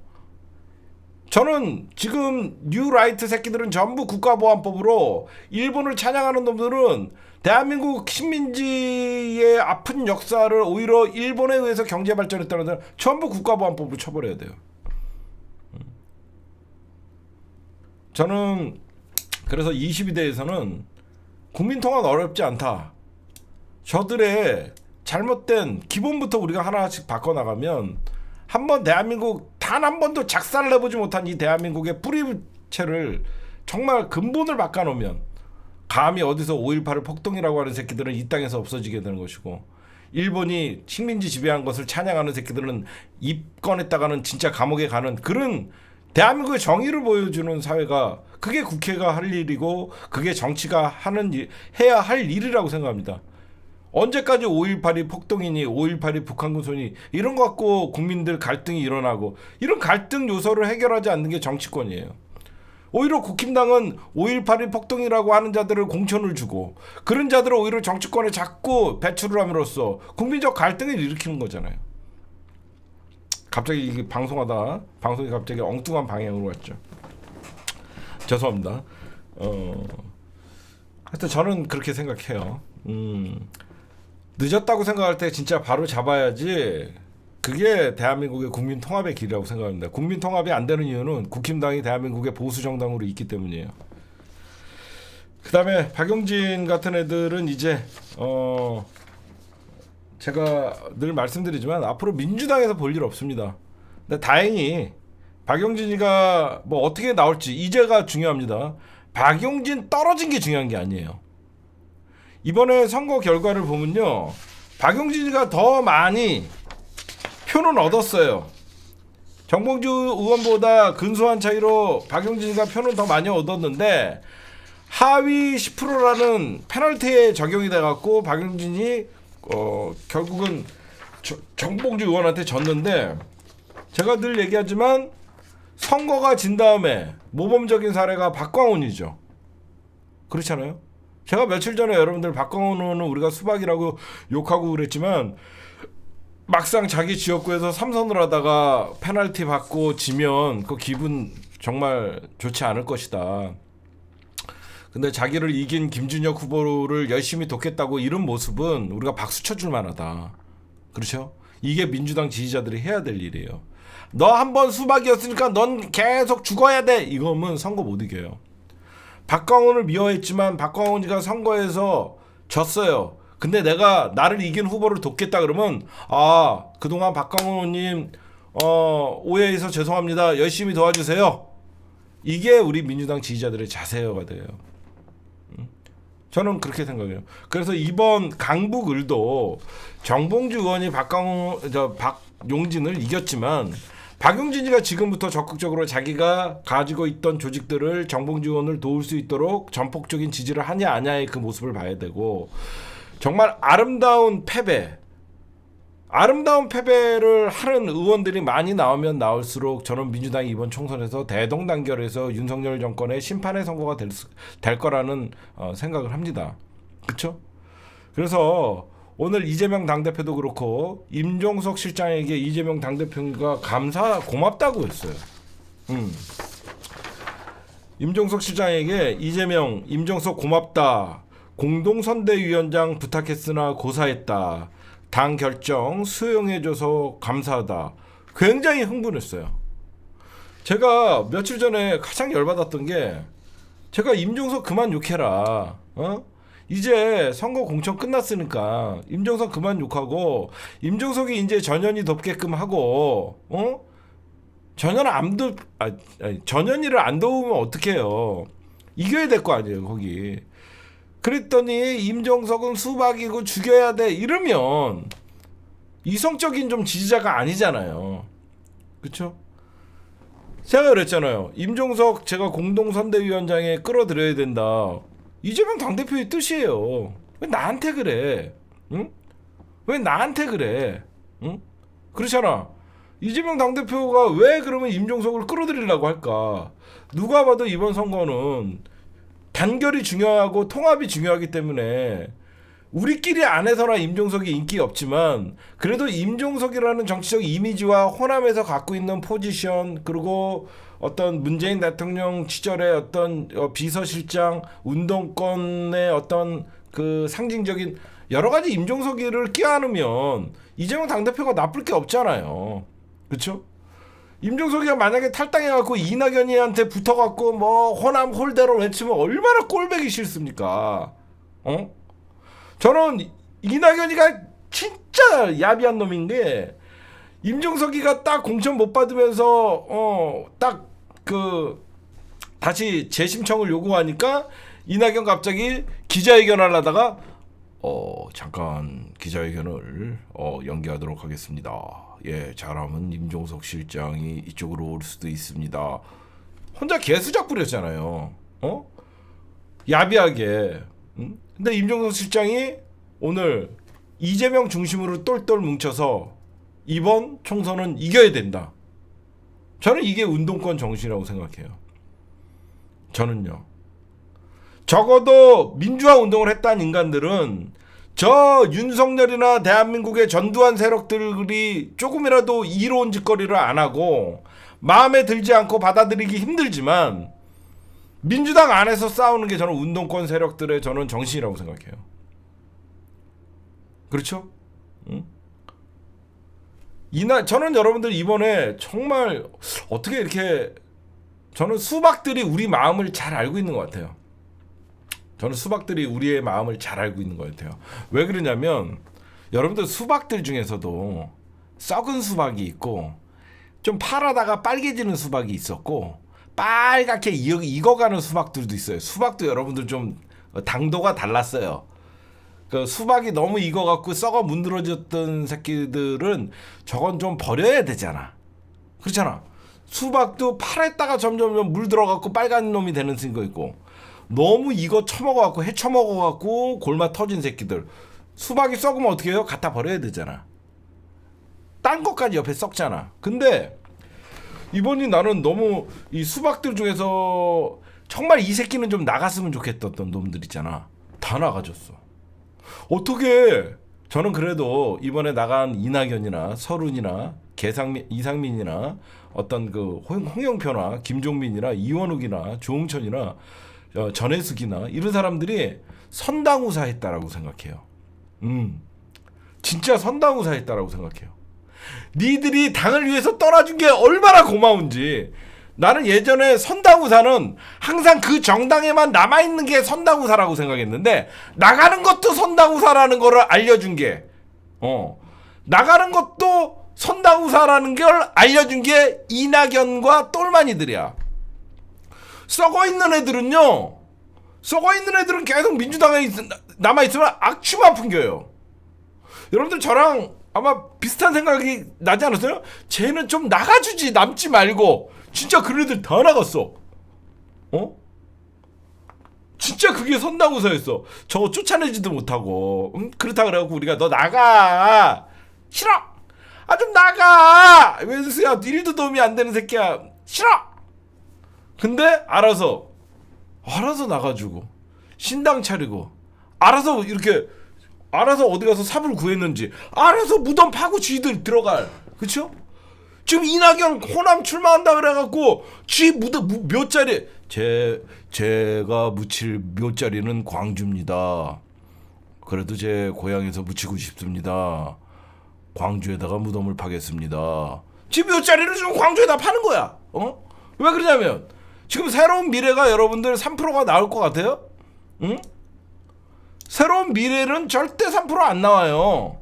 저는 지금 뉴라이트 새끼들은 전부 국가보안법으로, 일본을 찬양하는 놈들은 대한민국 식민지의 아픈 역사를 오히려 일본에 의해서 경제 발전했다는 데는 전부 국가보안법으로 처벌해야 돼요. 저는 그래서 22대에서는 국민통합 어렵지 않다. 저들의 잘못된 기본부터 우리가 하나씩 바꿔나가면, 한번 대한민국 단 한 번도 작살을 내보지 못한 이 대한민국의 뿌리채를 정말 근본을 바꿔놓으면, 감히 어디서 5.18을 폭동이라고 하는 새끼들은 이 땅에서 없어지게 되는 것이고, 일본이 식민지 지배한 것을 찬양하는 새끼들은 입 꺼냈다가는 진짜 감옥에 가는, 그런 대한민국의 정의를 보여주는 사회가, 그게 국회가 할 일이고 그게 정치가 하는 일, 해야 할 일이라고 생각합니다. 언제까지 5.18이 폭동이니 5.18이 북한군손이 이런 거 갖고 국민들 갈등이 일어나고, 이런 갈등 요소를 해결하지 않는 게 정치권이에요. 오히려 국힘당은 5.18이 폭동이라고 하는 자들을 공천을 주고, 그런 자들을 오히려 정치권에 자꾸 배출을 함으로써 국민적 갈등을 일으키는 거잖아요. 갑자기 이게 방송이 갑자기 엉뚱한 방향으로 갔죠. 죄송합니다. 하여튼 저는 그렇게 생각해요. 늦었다고 생각할 때 진짜 바로 잡아야지, 그게 대한민국의 국민 통합의 길이라고 생각합니다. 국민 통합이 안 되는 이유는 국힘당이 대한민국의 보수 정당으로 있기 때문이에요. 그 다음에 박용진 같은 애들은 이제 제가 늘 말씀드리지만 앞으로 민주당에서 볼 일 없습니다. 근데 다행히 박용진이가 뭐 어떻게 나올지 이제가 중요합니다. 박용진 떨어진 게 중요한 게 아니에요. 이번에 선거 결과를 보면요, 박용진이가 더 많이 표는 얻었어요. 정봉주 의원보다 근소한 차이로 박용진이가 표는 더 많이 얻었는데, 하위 10%라는 페널티에 적용이 돼갖고 박용진이 결국은 정봉주 의원한테 졌는데, 제가 늘 얘기하지만 선거가 진 다음에 모범적인 사례가 박광훈이죠. 그렇지 않아요? 제가 며칠 전에 여러분들 박광훈은 우리가 수박이라고 욕하고 그랬지만, 막상 자기 지역구에서 3선을 하다가 페널티 받고 지면 그 기분 정말 좋지 않을 것이다. 근데 자기를 이긴 김준혁 후보를 열심히 돕겠다고 이런 모습은 우리가 박수 쳐줄 만하다. 그렇죠? 이게 민주당 지지자들이 해야 될 일이에요. 너 한번 수박이었으니까 넌 계속 죽어야 돼. 이거면 선거 못 이겨요. 박광훈을 미워했지만 박광훈이가 선거에서 졌어요. 근데 내가 나를 이긴 후보를 돕겠다 그러면, 아, 그동안 박광훈님 오해해서 죄송합니다. 열심히 도와주세요. 이게 우리 민주당 지지자들의 자세가 돼요. 저는 그렇게 생각해요. 그래서 이번 강북을도 정봉주 의원이 박용진을 이겼지만, 박용진이가 지금부터 적극적으로 자기가 가지고 있던 조직들을 정봉주 의원을 도울 수 있도록 전폭적인 지지를 하냐 아냐의 그 모습을 봐야 되고, 정말 아름다운 패배를 하는 의원들이 많이 나오면 나올수록 저는 민주당이 이번 총선에서 대동단결해서 윤석열 정권의 심판의 선거가 될 거라는 생각을 합니다. 그렇죠? 그래서 오늘 이재명 당대표도 그렇고 임종석 실장에게 이재명 당대표가 고맙다고 했어요. 임종석 실장에게 임종석 고맙다. 공동선대위원장 부탁했으나 고사했다. 당 결정 수용해줘서 감사하다. 굉장히 흥분했어요. 제가 며칠 전에 가장 열받았던 게, 제가 임종석 그만 욕해라. 이제 선거 공천 끝났으니까 임종석 그만 욕하고 임종석이 이제 전현희 돕게끔 하고 전현희를 안 도우면 어떡해요. 이겨야 될 거 아니에요 거기. 그랬더니 임종석은 수박이고 죽여야 돼 이러면 이성적인 좀 지지자가 아니잖아요. 그쵸? 제가 그랬잖아요. 임종석 제가 공동선대위원장에 끌어들여야 된다. 이재명 당대표의 뜻이에요. 왜 나한테 그래? 응? 왜 나한테 그래? 응? 그렇잖아. 이재명 당대표가 왜 그러면 임종석을 끌어들이려고 할까? 누가 봐도 이번 선거는 단결이 중요하고 통합이 중요하기 때문에 우리끼리 안에서나 임종석이 인기 없지만 그래도 임종석이라는 정치적 이미지와 호남에서 갖고 있는 포지션 그리고 어떤 문재인 대통령 시절의 어떤 비서실장 운동권의 어떤 그 상징적인 여러 가지 임종석이를 끼안으면 이재명 당대표가 나쁠 게 없잖아요. 그렇죠? 임종석이가 만약에 탈당해갖고 이낙연이한테 붙어갖고 뭐 호남 홀대로 외치면 얼마나 꼴보기 싫습니까? 저는 이낙연이가 진짜 야비한 놈인 게 임종석이가 딱 공천 못 받으면서 딱 그 다시 재심청을 요구하니까 이낙연 갑자기 기자회견 하려다가 잠깐 기자회견을 연기하도록 하겠습니다. 예, 잘하면 임종석 실장이 이쪽으로 올 수도 있습니다. 혼자 개수작 부렸잖아요. 야비하게. 근데 임종석 실장이 오늘 이재명 중심으로 똘똘 뭉쳐서 이번 총선은 이겨야 된다. 저는 이게 운동권 정신이라고 생각해요. 저는요. 적어도 민주화 운동을 했다는 인간들은 저 윤석열이나 대한민국의 전두환 세력들이 조금이라도 이로운 짓거리를 안 하고 마음에 들지 않고 받아들이기 힘들지만 민주당 안에서 싸우는 게 저는 운동권 세력들의 저는 정신이라고 생각해요. 그렇죠? 응? 저는 여러분들 이번에 정말 어떻게 이렇게 저는 수박들이 우리 마음을 잘 알고 있는 것 같아요. 저는 수박들이 우리의 마음을 잘 알고 있는 것 같아요. 왜 그러냐면 여러분들 수박들 중에서도 썩은 수박이 있고 좀 파라다가 빨개지는 수박이 있었고 빨갛게 익어가는 수박들도 있어요. 수박도 여러분들 좀 당도가 달랐어요. 그 수박이 너무 익어갖고 썩어 문드러졌던 새끼들은 저건 좀 버려야 되잖아. 그렇잖아. 수박도 팔에다가 점점 물 들어갖고 빨간 놈이 되는 거 있고 너무 익어 처먹어갖고 해쳐먹어갖고 골마 터진 새끼들 수박이 썩으면 어떻게 해요? 갖다 버려야 되잖아. 딴 것까지 옆에 썩잖아. 근데 이번이 나는 너무 이 수박들 중에서 정말 이 새끼는 좀 나갔으면 좋겠던 놈들 있잖아. 다 나가졌어. 어떻게 저는 그래도 이번에 나간 이낙연이나 서른이나 이상민이나 어떤 그 홍영표나 김종민이나 이원욱이나 조홍천이나 전해숙이나 이런 사람들이 선당우사 했다라고 생각해요. 진짜 선당우사 했다라고 생각해요. 니들이 당을 위해서 떠나준 게 얼마나 고마운지. 나는 예전에 선당우사는 항상 그 정당에만 남아있는 게 선당우사라고 생각했는데 나가는 것도 선당우사라는 거를 알려준 게 나가는 것도 선당우사라는 걸 알려준 게 이낙연과 똘마니들이야. 썩어있는 애들은요, 썩어있는 애들은 계속 민주당에 남아있으면 악취만 풍겨요. 여러분들 저랑 아마 비슷한 생각이 나지 않았어요? 쟤는 좀 나가주지 남지 말고. 진짜 그런 애들 다 나갔어. 진짜 그게 선당우사였어. 저거 쫓아내지도 못하고 그렇다 그래갖고 우리가 너 나가 싫어 아 좀 나가 웬수야 일도 도움이 안 되는 새끼야 싫어. 근데 알아서 나가주고 신당 차리고 알아서 이렇게 알아서 어디 가서 삽을 구했는지 알아서 무덤 파고 쥐들 들어갈. 그쵸? 지금 이낙연 호남 출마한다 그래갖고 쥐 무덤 묘자리 제가 묻힐 묘자리는 광주입니다. 그래도 제 고향에서 묻히고 싶습니다. 광주에다가 무덤을 파겠습니다. 지 묘자리를 지금 광주에다 파는 거야. 왜 그러냐면 지금 새로운 미래가 여러분들 3%가 나올 것 같아요. 응? 새로운 미래는 절대 3%안 나와요.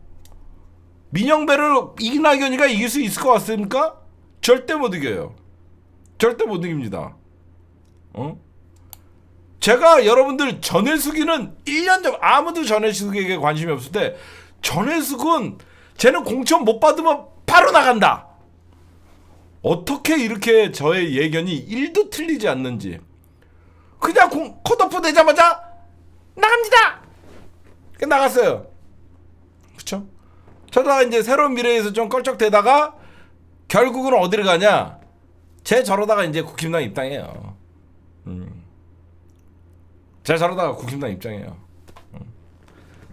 민영배를 이낙연이가 이길 수 있을 것 같습니까? 절대 못 이겨요. 절대 못 이깁니다. 제가 여러분들 전해숙이는 1년 전 아무도 전해숙에게 관심이 없을 때 전해숙은 쟤는 공천 못 받으면 바로 나간다. 어떻게 이렇게 저의 예견이 1도 틀리지 않는지. 그냥 컷오프 되자마자 나갑니다. 나갔어요. 그쵸? 저도 이제 새로운 미래에서 좀 껄쩍대다가 결국은 어디를 가냐? 제 저러다가 이제 국힘당 입당해요. 제 저러다가 국힘당 입장해요.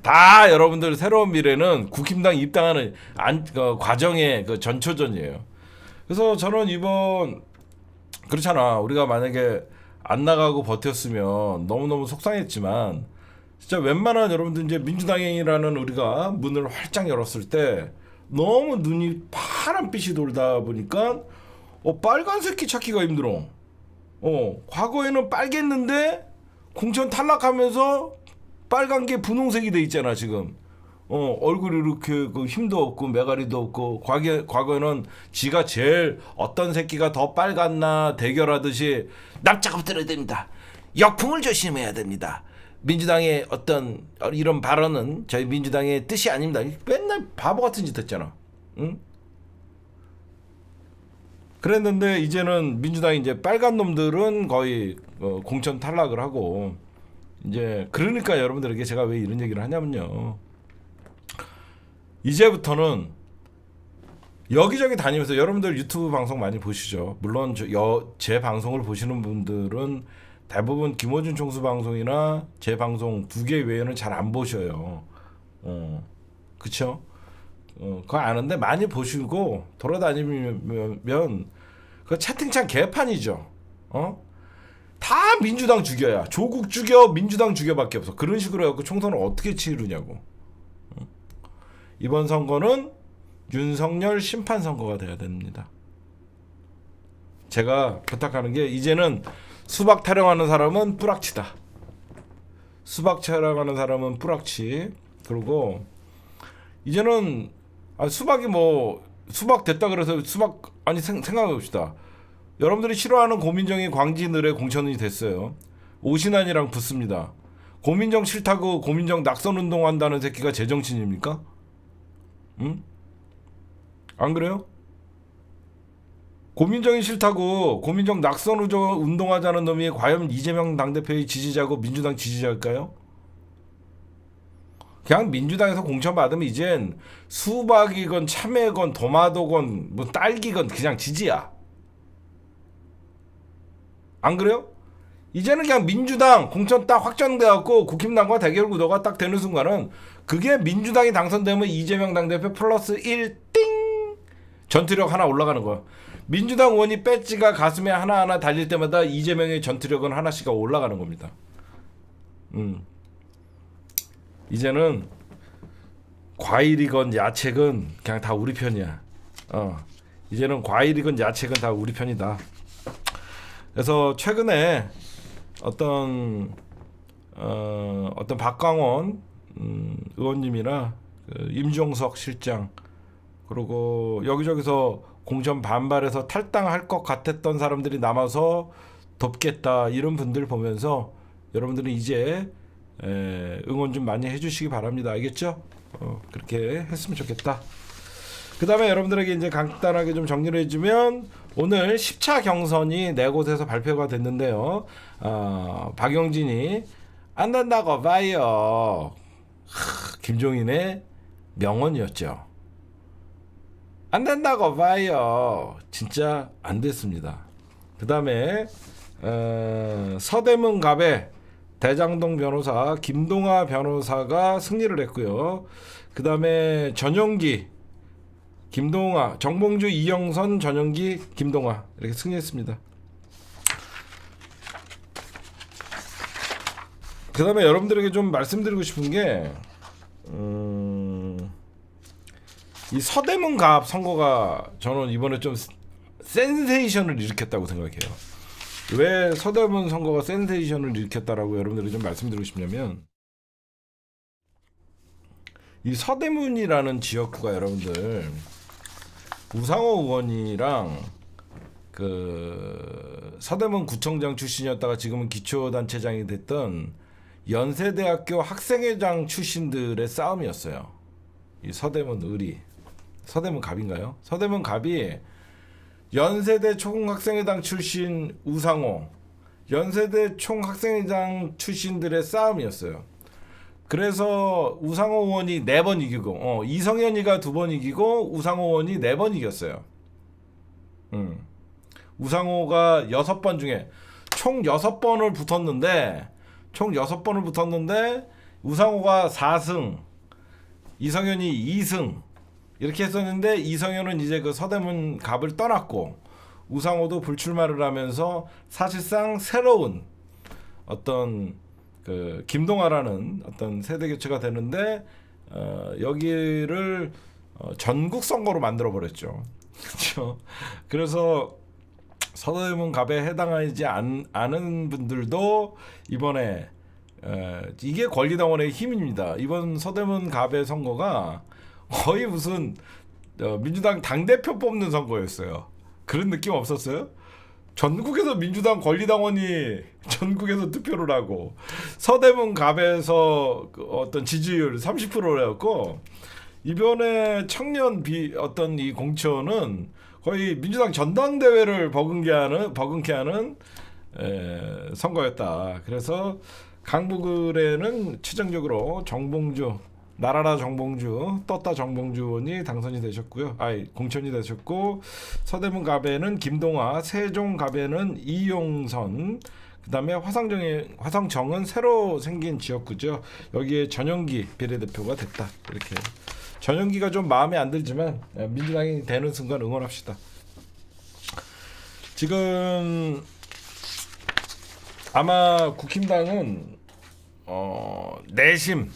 다 여러분들 새로운 미래는 국힘당 입당하는 과정의 그 전초전이에요. 그래서 저는 이번 그렇잖아. 우리가 만약에 안 나가고 버텼으면 너무너무 속상했지만 진짜 웬만한 여러분들 이제 민주당이라는 우리가 문을 활짝 열었을 때 너무 눈이 파란빛이 돌다 보니까 빨간색이 찾기가 힘들어. 과거에는 빨갰는데 공천 탈락하면서 빨간 게 분홍색이 돼 있잖아 지금. 얼굴이 이렇게 그 힘도 없고 메가리도 없고 과거에는 지가 제일 어떤 새끼가 더 빨갛나 대결하듯이 납작 엎드려야 됩니다. 역풍을 조심해야 됩니다. 민주당의 어떤 이런 발언은 저희 민주당의 뜻이 아닙니다. 맨날 바보 같은 짓 했잖아. 응? 그랬는데 이제는 민주당이 이제 빨간 놈들은 거의 공천 탈락을 하고 이제 그러니까 여러분들에게 제가 왜 이런 얘기를 하냐면요. 이제부터는 여기저기 다니면서 여러분들 유튜브 방송 많이 보시죠. 물론 제 방송을 보시는 분들은 대부분 김어준 총수 방송이나 제 방송 2개 외에는 잘 안 보셔요. 그쵸? 그거 아는데 많이 보시고 돌아다니면 그 채팅창 개판이죠. 다 민주당 죽여야 조국 죽여 민주당 죽여밖에 없어. 그런 식으로 해갖고 총선을 어떻게 치르냐고. 이번 선거는 윤석열 심판 선거가 돼야 됩니다. 제가 부탁하는 게 이제는 수박 타령하는 사람은 뿌락치다. 수박 타령하는 사람은 뿌락치. 그리고 이제는 수박이 수박 됐다 그래서 수박 아니 생각해 봅시다. 여러분들이 싫어하는 고민정이 광진을에 공천이 됐어요. 오신환이랑 붙습니다. 고민정 싫다고 고민정 낙선 운동한다는 새끼가 제정신입니까? 응? 안 그래요? 고민정이 싫다고 고민정 낙선 운동하자는 놈이 과연 이재명 당대표의 지지자고 민주당 지지자일까요? 그냥 민주당에서 공천 받으면 이젠 수박이건 참외건 도마도건 뭐 딸기건 그냥 지지야. 안 그래요? 이제는 그냥 민주당 공천 딱 확정돼갖고 국힘당과 대결 구도가 딱 되는 순간은 그게 민주당이 당선되면 이재명 당대표 플러스 1띵 전투력 하나 올라가는 거야. 민주당 의원이 배지가 가슴에 하나하나 달릴 때마다 이재명의 전투력은 하나씩 올라가는 겁니다. 이제는 과일이건 야채건 그냥 다 우리 편이야. 이제는 과일이건 야채건 다 우리 편이다. 그래서 최근에 어떤 박광원 의원님이나 임종석 실장 그리고 여기저기서 공천 반발해서 탈당할 것 같았던 사람들이 남아서 돕겠다 이런 분들 보면서 여러분들은 이제 응원 좀 많이 해주시기 바랍니다. 알겠죠? 그렇게 했으면 좋겠다. 그 다음에 여러분들에게 이제 간단하게 좀 정리를 해주면 오늘 10차 경선이 4곳에서 발표가 됐는데요. 박용진이 안 된다고 봐요. 김종인의 명언이었죠. 안 된다고 봐요. 진짜 안 됐습니다. 그 다음에 서대문 갑의 대장동 변호사 김동아 변호사가 승리를 했고요. 그 다음에 전용기 김동아, 정봉주, 이영선, 전용기, 김동아 이렇게 승리했습니다. 그 다음에 여러분들에게 좀 말씀드리고 싶은 게 이 서대문 갑 선거가 저는 이번에 좀 센세이션을 일으켰다고 생각해요. 왜 서대문 선거가 센세이션을 일으켰다라고 여러분들이 좀 말씀드리고 싶냐면 이 서대문이라는 지역구가 여러분들 우상호 의원이랑 그 서대문 구청장 출신이었다가 지금은 기초단체장이 됐던 연세대학교 학생회장 출신들의 싸움이었어요. 이 서대문 의리, 서대문 갑인가요? 서대문 갑이 연세대 총학생회장 출신 우상호, 연세대 총학생회장 출신들의 싸움이었어요. 그래서 우상호 의원이 4번 이기고, 이성현이가 2번 이기고 우상호 의원이 4번 이겼어요. 우상호가 6번 중에 총 6번을 붙었는데 우상호가 4승, 이성현이 2승 이렇게 했었는데 이성현은 이제 그 서대문 갑을 떠났고 우상호도 불출마를 하면서 사실상 새로운 어떤 그 김동아라는 어떤 세대 교체가 되는데 여기를 전국 선거로 만들어 버렸죠. 그렇죠. 그래서 서대문 갑에 해당하지 않은 분들도 이번에 이게 권리당원의 힘입니다. 이번 서대문 갑의 선거가 거의 무슨 민주당 당대표 뽑는 선거였어요. 그런 느낌 없었어요? 전국에서 민주당 권리당원이 전국에서 투표를 하고 서대문 갑에서 어떤 지지율 30%였고 이번에 청년 어떤 이 공천은 거의 민주당 전당대회를 버금게 하는 선거였다. 그래서 강북을에는 최종적으로 정봉주, 나라라 정봉주, 떴다 정봉주 의원이 당선이 되셨고요. 공천이 되셨고 서대문 갑에는 김동아, 세종 갑에는 이용선, 그다음에 화성정은 새로 생긴 지역구죠. 여기에 전용기 비례대표가 됐다. 이렇게. 전용기가 좀 마음에 안 들지만 민주당이 되는 순간 응원합시다. 지금 아마 국힘당은 내심,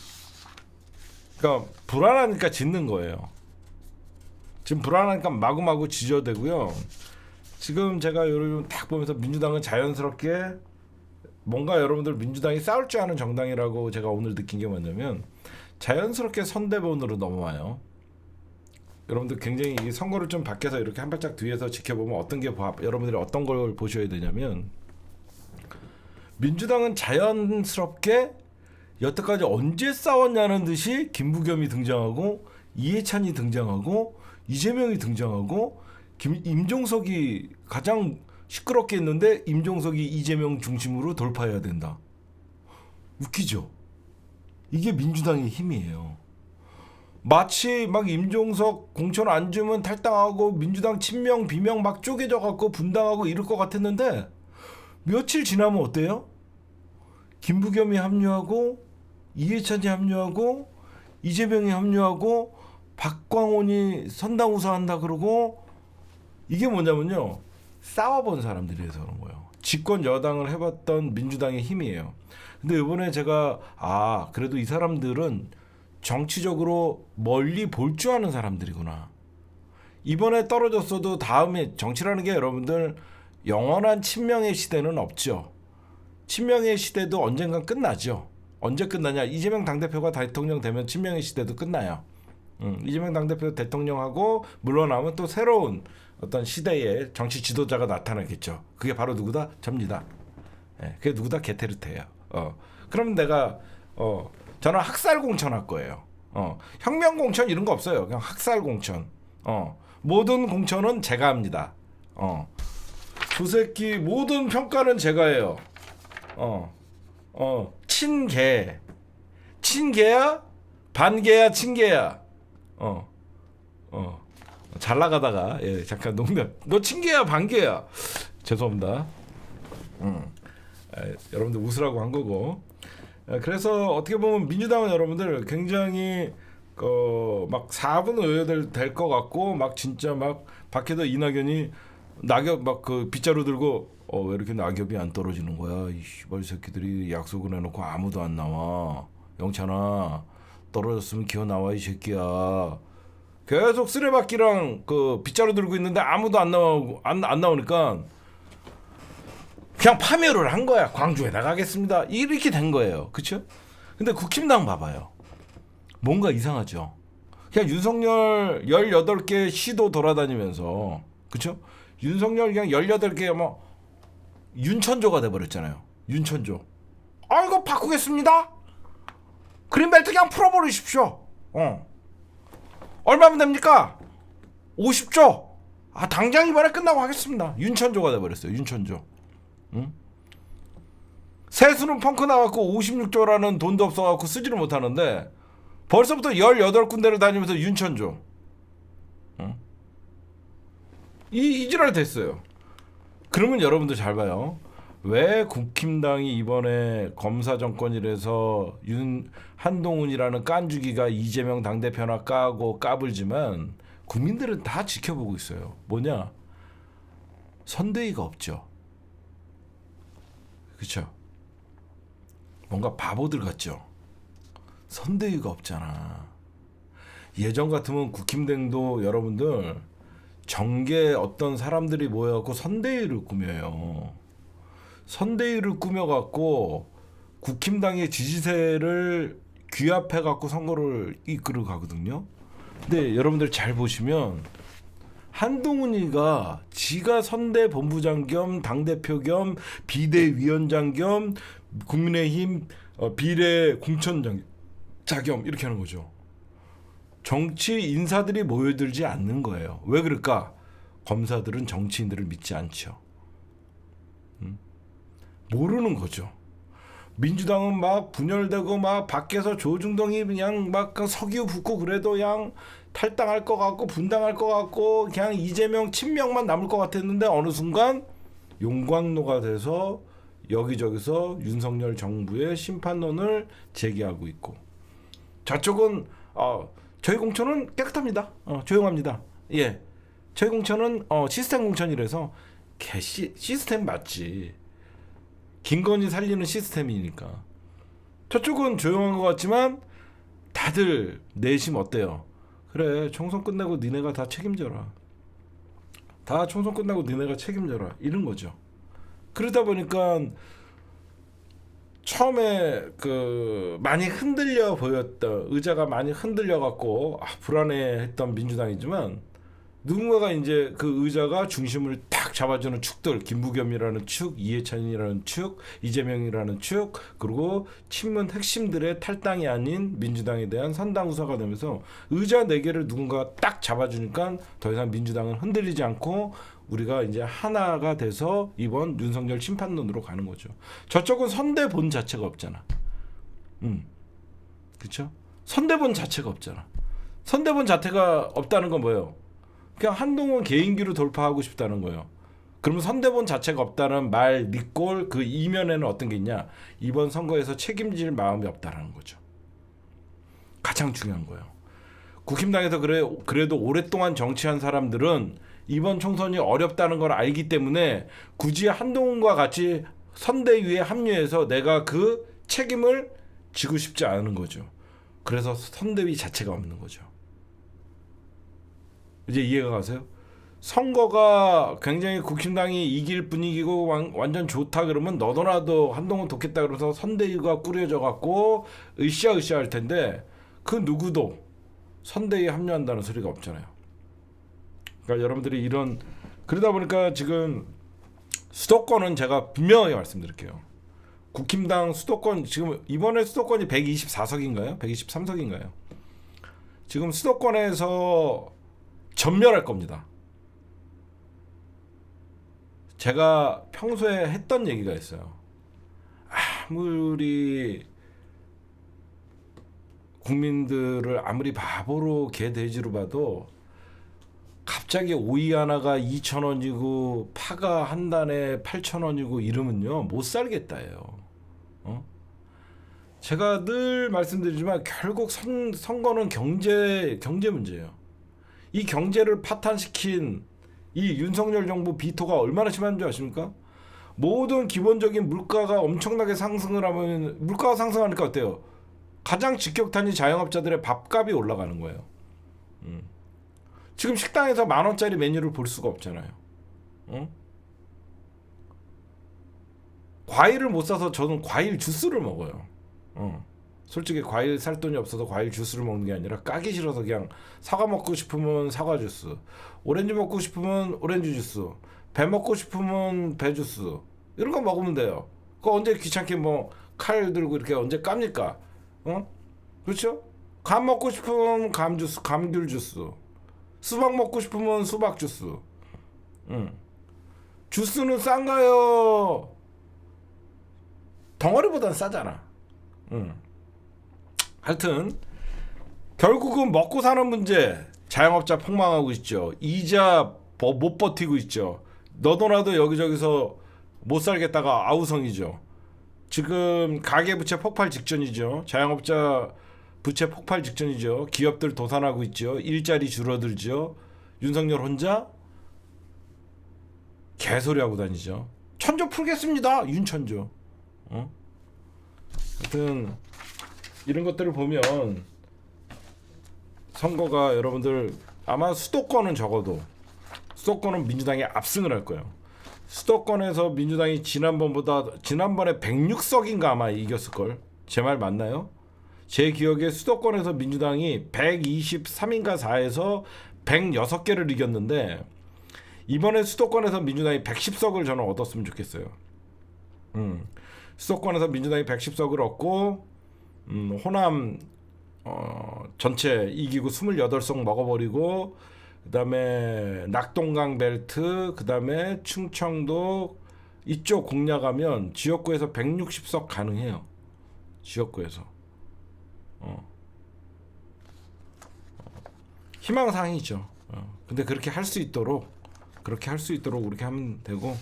그러니까 불안하니까 짓는 거예요. 지금 불안하니까 마구마구 지져대고요. 지금 제가 여러분 딱 보면서 민주당은 자연스럽게 뭔가 여러분들 민주당이 싸울 줄 아는 정당이라고 제가 오늘 느낀 게 뭐냐면 자연스럽게 선대본으로 넘어와요. 여러분들 굉장히 이 선거를 좀 밖에서 이렇게 한 발짝 뒤에서 지켜보면 어떤 게 여러분들이 어떤 걸 보셔야 되냐면 민주당은 자연스럽게 여태까지 언제 싸웠냐는 듯이 김부겸이 등장하고 이해찬이 등장하고 이재명이 등장하고 임종석이 가장 시끄럽게 했는데 임종석이 이재명 중심으로 돌파해야 된다. 웃기죠? 이게 민주당의 힘이에요. 마치 막 임종석 공천 안 주면 탈당하고 민주당 친명 비명 막 쪼개져 갖고 분당하고 이럴 것 같았는데 며칠 지나면 어때요? 김부겸이 합류하고 이해찬이 합류하고 이재명이 합류하고 박광온이 선당 우사한다 그러고 이게 뭐냐면요. 싸워본 사람들이 해서 그런 거예요. 집권 여당을 해봤던 민주당의 힘이에요. 근데 이번에 제가 그래도 이 사람들은 정치적으로 멀리 볼 줄 아는 사람들이구나. 이번에 떨어졌어도 다음에 정치라는 게 여러분들 영원한 친명의 시대는 없죠. 친명의 시대도 언젠간 끝나죠. 언제 끝나냐? 이재명 당대표가 대통령 되면 친명의 시대도 끝나요. 이재명 당대표 대통령하고 물러나면 또 새로운 어떤 시대의 정치 지도자가 나타나겠죠. 그게 바로 누구다? 접니다. 그게 누구다? 게테르테예요. 그럼 내가 저는 학살 공천할 거예요. 혁명 공천 이런 거 없어요. 그냥 학살 공천. 모든 공천은 제가 합니다. 그 새끼 모든 평가는 제가 해요. 친개야? 반개야? 친개야? 잘 나가다가 잠깐 농담. 너 친개야? 반개야? 죄송합니다. 여러분들 웃으라고 한 거고. 그래서 어떻게 보면 민주당은 여러분들 굉장히 막 4분 의회들 될 것 같고 막 진짜 막 밖에서 이낙연이 낙엽 막 그 빗자루 들고 왜 이렇게 낙엽이 안 떨어지는 거야? 이 씨발 새끼들이 약속을 해놓고 아무도 안 나와. 영찬아 떨어졌으면 기어 나와 이 새끼야. 계속 쓰레받기랑 그 빗자루 들고 있는데 아무도 안 나오니까 그냥 파멸을 한 거야. 광주에 나가겠습니다. 이렇게 된 거예요. 그렇죠? 근데 국힘당 봐봐요. 뭔가 이상하죠. 그냥 윤석열 18개 시도 돌아다니면서 그쵸? 윤석열 그냥 18개 뭐 윤천조가 돼버렸잖아요. 윤천조. 아 이거 바꾸겠습니다. 그린벨트 그냥 풀어버리십시오. 얼마면 됩니까? 50조. 아 당장 이번에 끝나고 하겠습니다. 윤천조가 돼버렸어요. 윤천조. 응? 세수는 펑크 나갖고 56조라는 돈도 없어갖고 쓰지를 못하는데 벌써부터 18군데를 다니면서 윤천조. 응? 이 지랄 됐어요. 그러면 여러분들 잘 봐요. 왜 국힘당이 이번에 검사 정권이라서 한동훈이라는 깐죽이가 이재명 당대표나 까고 까불지만 국민들은 다 지켜보고 있어요. 뭐냐? 선대위가 없죠. 그렇죠? 뭔가 바보들 같죠. 선대위가 없잖아. 예전 같으면 국힘당도 여러분들 정계 어떤 사람들이 모여갖고 선대위를 꾸며요. 선대위를 꾸며갖고 국힘당의 지지세를 규합해갖고 선거를 이끌어 가거든요. 근데 여러분들 잘 보시면 한동훈이가 지가 선대 본부장 겸 당대표 겸 비대위원장 겸 국민의힘 비례 공천장 자겸 이렇게 하는 거죠. 정치 인사들이 모여들지 않는 거예요. 왜 그럴까? 검사들은 정치인들을 믿지 않죠. 모르는 거죠. 민주당은 막 분열되고 막 밖에서 조중동이 그냥 막 석유 붓고 그래도 그냥 탈당할 것 같고 분당할 것 같고 그냥 이재명 친명만 남을 것 같았는데 어느 순간 용광로가 돼서 여기저기서 윤석열 정부의 심판론을 제기하고 있고 저쪽은 저희 공천은 깨끗합니다. 조용합니다. 예, 저희 공천은 시스템 공천이라서 시스템 맞지. 김건희 살리는 시스템이니까. 저쪽은 조용한 것 같지만 다들 내심 어때요? 그래 총선 끝나고 니네가 다 책임져라. 다 총선 끝나고 니네가 책임져라. 이런 거죠. 그러다 보니까 처음에 많이 흔들려 보였던 의자가 많이 흔들려 갖고 불안해했던 민주당이지만 누군가가 이제 그 의자가 중심을 딱 잡아주는 축들 김부겸이라는 축, 이해찬이라는 축, 이재명이라는 축 그리고 친문 핵심들의 탈당이 아닌 민주당에 대한 선당우사가 되면서 의자 4개를 누군가가 딱 잡아주니까 더 이상 민주당은 흔들리지 않고 우리가 이제 하나가 돼서 이번 윤석열 심판론으로 가는 거죠. 저쪽은 선대본 자체가 없잖아. 그렇죠? 선대본 자체가 없잖아. 선대본 자체가 없다는 건 뭐예요? 그냥 한동훈 개인기로 돌파하고 싶다는 거예요. 그러면 선대본 자체가 없다는 말 니꼴 그 이면에는 어떤 게 있냐? 이번 선거에서 책임질 마음이 없다라는 거죠. 가장 중요한 거예요. 국힘당에서 그래도 오랫동안 정치한 사람들은 이번 총선이 어렵다는 걸 알기 때문에 굳이 한동훈과 같이 선대위에 합류해서 내가 그 책임을 지고 싶지 않은 거죠. 그래서 선대위 자체가 없는 거죠. 이제 이해가 가세요? 선거가 굉장히 국힘당이 이길 분위기고 완전 좋다 그러면 너도나도 한동훈 돕겠다 그러면서 선대위가 꾸려져 갖고 으쌰으쌰 할 텐데 그 누구도 선대위에 합류한다는 소리가 없잖아요. 그러니까 여러분들이 그러다 보니까 지금 수도권은 제가 분명하게 말씀드릴게요. 국힘당 수도권 지금 이번에 수도권이 124석인가요? 123석인가요? 지금 수도권에서 전멸할 겁니다. 제가 평소에 했던 얘기가 있어요. 아무리 국민들을 아무리 바보로 개돼지로 봐도 갑자기 오이 하나가 2,000원이고 파가 한 단에 8,000원이고 이러면요 못 살겠다예요. 제가 늘 말씀드리지만 결국 선거는 경제 문제예요. 이 경제를 파탄시킨 이 윤석열 정부 비토가 얼마나 심한 줄 아십니까? 모든 기본적인 물가가 엄청나게 상승을 하면 물가가 상승하니까 어때요? 가장 직격탄이 자영업자들의 밥값이 올라가는 거예요. 지금 식당에서 10,000원짜리 메뉴를 볼 수가 없잖아요. 과일을 못 사서 저는 과일 주스를 먹어요. 솔직히 과일 살 돈이 없어서 과일 주스를 먹는 게 아니라 까기 싫어서 그냥 사과 먹고 싶으면 사과 주스, 오렌지 먹고 싶으면 오렌지 주스, 배 먹고 싶으면 배 주스 이런 거 먹으면 돼요. 그거 언제 귀찮게 뭐 칼 들고 이렇게 언제 깝니까? 그렇죠? 감 먹고 싶으면 감 주스, 감귤 주스. 수박 먹고 싶으면 수박 주스. 주스는 싼가요? 덩어리보단 싸잖아. 하여튼 결국은 먹고 사는 문제, 자영업자 폭망하고 있죠. 이자 못 버티고 있죠. 너도나도 여기저기서 못 살겠다가 아우성이죠. 지금 가계부채 폭발 직전이죠. 자영업자 부채 폭발 직전이죠. 기업들 도산하고 있죠. 일자리 줄어들죠. 윤석열 혼자 개소리하고 다니죠. 천조 풀겠습니다. 윤천조. 하여튼 이런 것들을 보면 선거가 여러분들 아마 수도권은 적어도 수도권은 민주당이 압승을 할 거예요. 수도권에서 민주당이 지난번에 106석인가 아마 이겼을걸. 제 말 맞나요? 제 기억에 수도권에서 민주당이 123인가 4에서 106개를 이겼는데 이번에 수도권에서 민주당이 110석을 저는 얻었으면 좋겠어요. 수도권에서 민주당이 110석을 얻고 호남 전체 이기고 28석 먹어버리고 그다음에 낙동강 벨트 그다음에 충청도 이쪽 공략하면 지역구에서 160석 가능해요. 지역구에서 희망사항이죠. 근데 그렇게 할 수 있도록 그렇게 하면 되고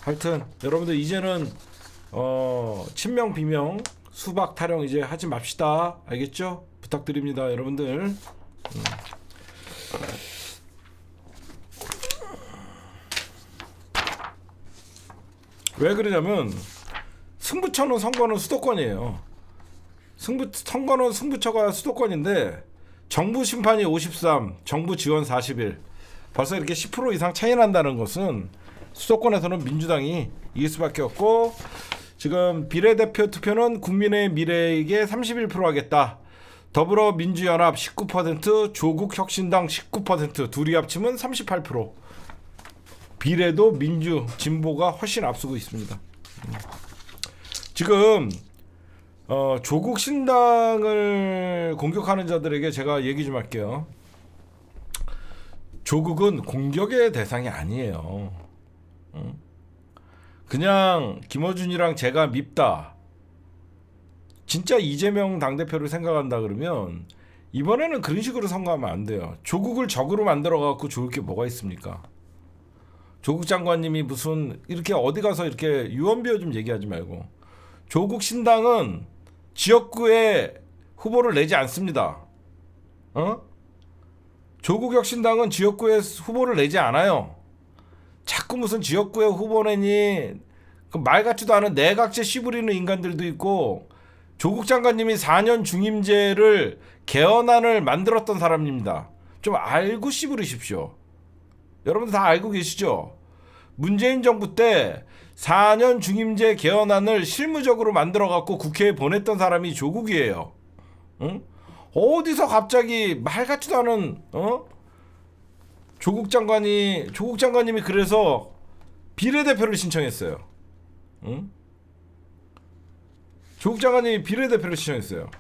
하여튼 여러분들 이제는 친명 비명 수박 타령 이제 하지 맙시다. 알겠죠? 부탁드립니다 여러분들. 왜 그러냐면 승부처는 선거는 수도권이에요. 선거는 승부처가 수도권인데 정부 심판이 53, 정부 지원 41. 벌써 이렇게 10% 이상 차이 난다는 것은 수도권에서는 민주당이 이길 수밖에 없고 지금 비례대표 투표는 국민의 미래에게 31% 하겠다. 더불어민주연합 19%, 조국혁신당 19%, 둘이 합치면 38%. 비례도 민주 진보가 훨씬 앞서고 있습니다. 지금 조국 신당을 공격하는 자들에게 제가 얘기 좀 할게요. 조국은 공격의 대상이 아니에요. 그냥 김어준이랑 제가 밉다. 진짜 이재명 당대표를 생각한다 그러면 이번에는 그런 식으로 선거하면 안 돼요. 조국을 적으로 만들어갖고 좋을 게 뭐가 있습니까? 조국 장관님이 무슨 이렇게 어디 가서 이렇게 유언비어 좀 얘기하지 말고 조국 신당은 지역구에 후보를 내지 않습니다. 조국 혁신당은 지역구에 후보를 내지 않아요. 자꾸 무슨 지역구에 후보 내니 그 말 같지도 않은 내각제 씨부리는 인간들도 있고 조국 장관님이 4년 중임제를 개헌안을 만들었던 사람입니다. 좀 알고 씨부리십시오. 여러분들 다 알고 계시죠? 문재인 정부 때 4년 중임제 개헌안을 실무적으로 만들어갖고 국회에 보냈던 사람이 조국이에요. 응? 어디서 갑자기 말 같지도 않은 조국 장관님이 그래서 비례대표를 신청했어요. 응? 조국 장관님이 비례대표를 신청했어요.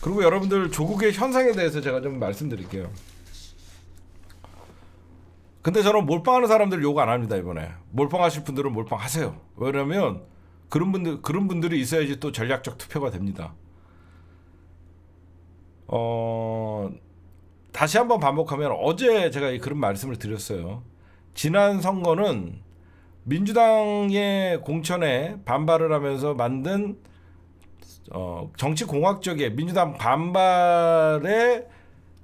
그리고 여러분들 조국의 현상에 대해서 제가 좀 말씀드릴게요. 근데 저는 몰빵하는 사람들 욕 안 합니다. 이번에 몰빵하실 분들은 몰빵하세요. 왜냐면 그런 분들이 있어야지 또 전략적 투표가 됩니다. 다시 한번 반복하면 어제 제가 그런 말씀을 드렸어요. 지난 선거는 민주당의 공천에 반발을 하면서 만든 정치 공학적에 민주당 반발에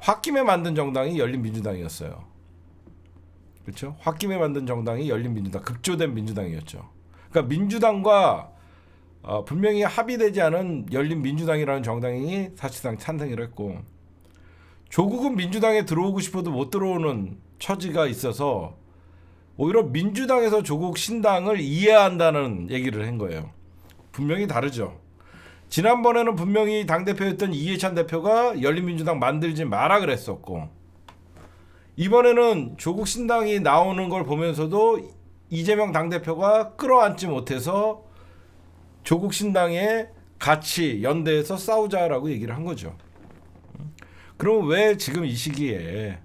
홧김에 만든 정당이 열린민주당이었어요. 그렇죠? 홧김에 만든 정당이 열린민주당, 급조된 민주당이었죠. 그러니까 민주당과 분명히 합의되지 않은 열린민주당이라는 정당이 사실상 탄생을 했고 조국은 민주당에 들어오고 싶어도 못 들어오는 처지가 있어서 오히려 민주당에서 조국 신당을 이해한다는 얘기를 한 거예요. 분명히 다르죠. 지난번에는 분명히 당대표였던 이해찬 대표가 열린민주당 만들지 마라 그랬었고, 이번에는 조국 신당이 나오는 걸 보면서도 이재명 당대표가 끌어안지 못해서 조국 신당에 같이 연대해서 싸우자라고 얘기를 한 거죠. 그럼 왜 지금 이 시기에,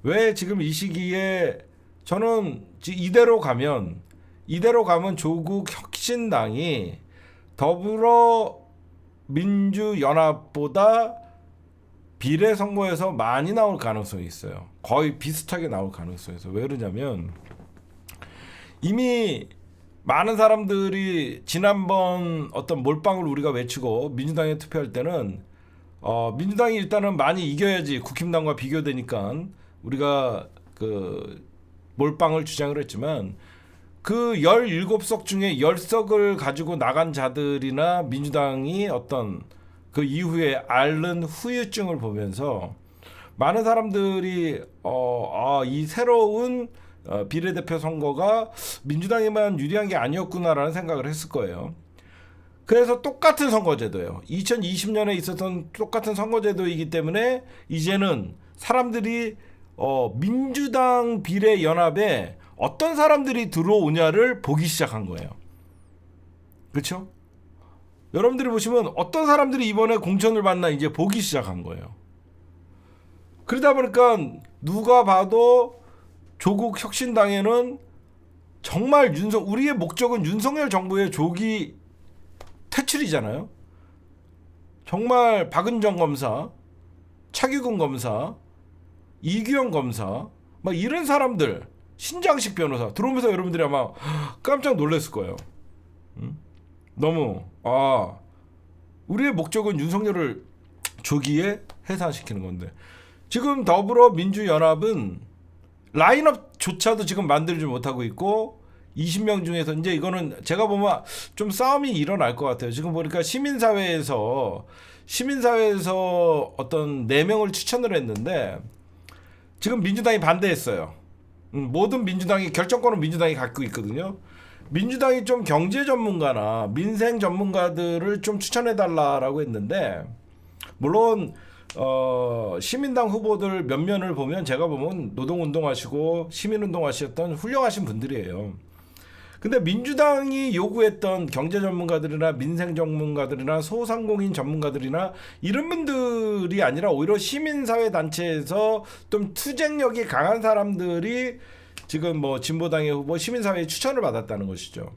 왜 지금 이 시기에 저는 이대로 가면 조국 혁신당이 더불어민주연합보다 비례 선거에서 많이 나올 가능성이 있어요. 거의 비슷하게 나올 가능성이 있어요. 왜 그러냐면 이미 많은 사람들이 지난번 어떤 몰빵을 우리가 외치고 민주당에 투표할 때는 민주당이 일단은 많이 이겨야지 국힘당과 비교되니까 우리가 그 몰빵을 주장을 했지만, 그 17석 중에 10석을 가지고 나간 자들이나 민주당이 어떤 그 이후에 앓는 후유증을 보면서 많은 사람들이 이 새로운 비례대표 선거가 민주당에만 유리한 게 아니었구나라는 생각을 했을 거예요. 그래서 똑같은 선거제도예요. 2020년에 있었던 똑같은 선거제도이기 때문에 이제는 사람들이 민주당 비례연합에 어떤 사람들이 들어오냐를 보기 시작한 거예요. 그렇죠? 여러분들이 보시면 어떤 사람들이 이번에 공천을 받나 이제 보기 시작한 거예요. 그러다 보니까 누가 봐도 조국 혁신당에는 정말 우리의 목적은 윤석열 정부의 조기 퇴출이잖아요. 정말 박은정 검사, 차규근 검사, 이규영 검사, 막 이런 사람들, 신장식 변호사 들어오면서 여러분들이 아마 깜짝 놀랐을 거예요. 너무 우리의 목적은 윤석열을 조기에 해산시키는 건데, 지금 더불어민주연합은 라인업조차도 지금 만들지 못하고 있고 20명 중에서 이제 이거는 제가 보면 좀 싸움이 일어날 것 같아요. 지금 보니까 시민사회에서 어떤 4명을 추천을 했는데 지금 민주당이 반대했어요. 모든 민주당이 결정권은 민주당이 갖고 있거든요. 민주당이 좀 경제 전문가나 민생 전문가들을 좀 추천해달라라고 했는데, 물론 시민당 후보들 몇 면을 보면 제가 보면 노동운동하시고 시민운동하셨던 훌륭하신 분들이에요. 근데 민주당이 요구했던 경제 전문가들이나 민생 전문가들이나 소상공인 전문가들이나 이런 분들이 아니라 오히려 시민사회 단체에서 좀 투쟁력이 강한 사람들이 지금 뭐 진보당의 후보 시민사회에 추천을 받았다는 것이죠.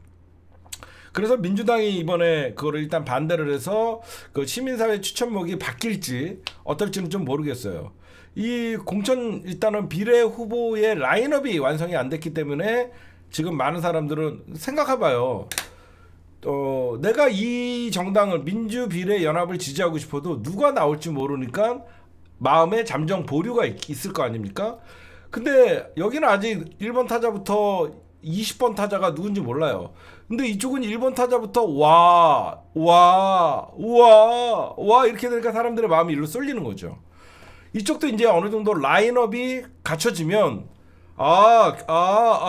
그래서 민주당이 이번에 그거를 일단 반대를 해서 그 시민사회 추천목이 바뀔지 어떨지는 좀 모르겠어요. 이 공천 일단은 비례 후보의 라인업이 완성이 안 됐기 때문에 지금 많은 사람들은 생각해봐요. 내가 이 정당을 민주비례연합을 지지하고 싶어도 누가 나올지 모르니까 마음에 잠정 보류가 있을 거 아닙니까? 근데 여기는 아직 1번 타자부터 20번 타자가 누군지 몰라요. 근데 이쪽은 1번 타자부터 와 이렇게 되니까 사람들의 마음이 일로 쏠리는 거죠. 이쪽도 이제 어느 정도 라인업이 갖춰지면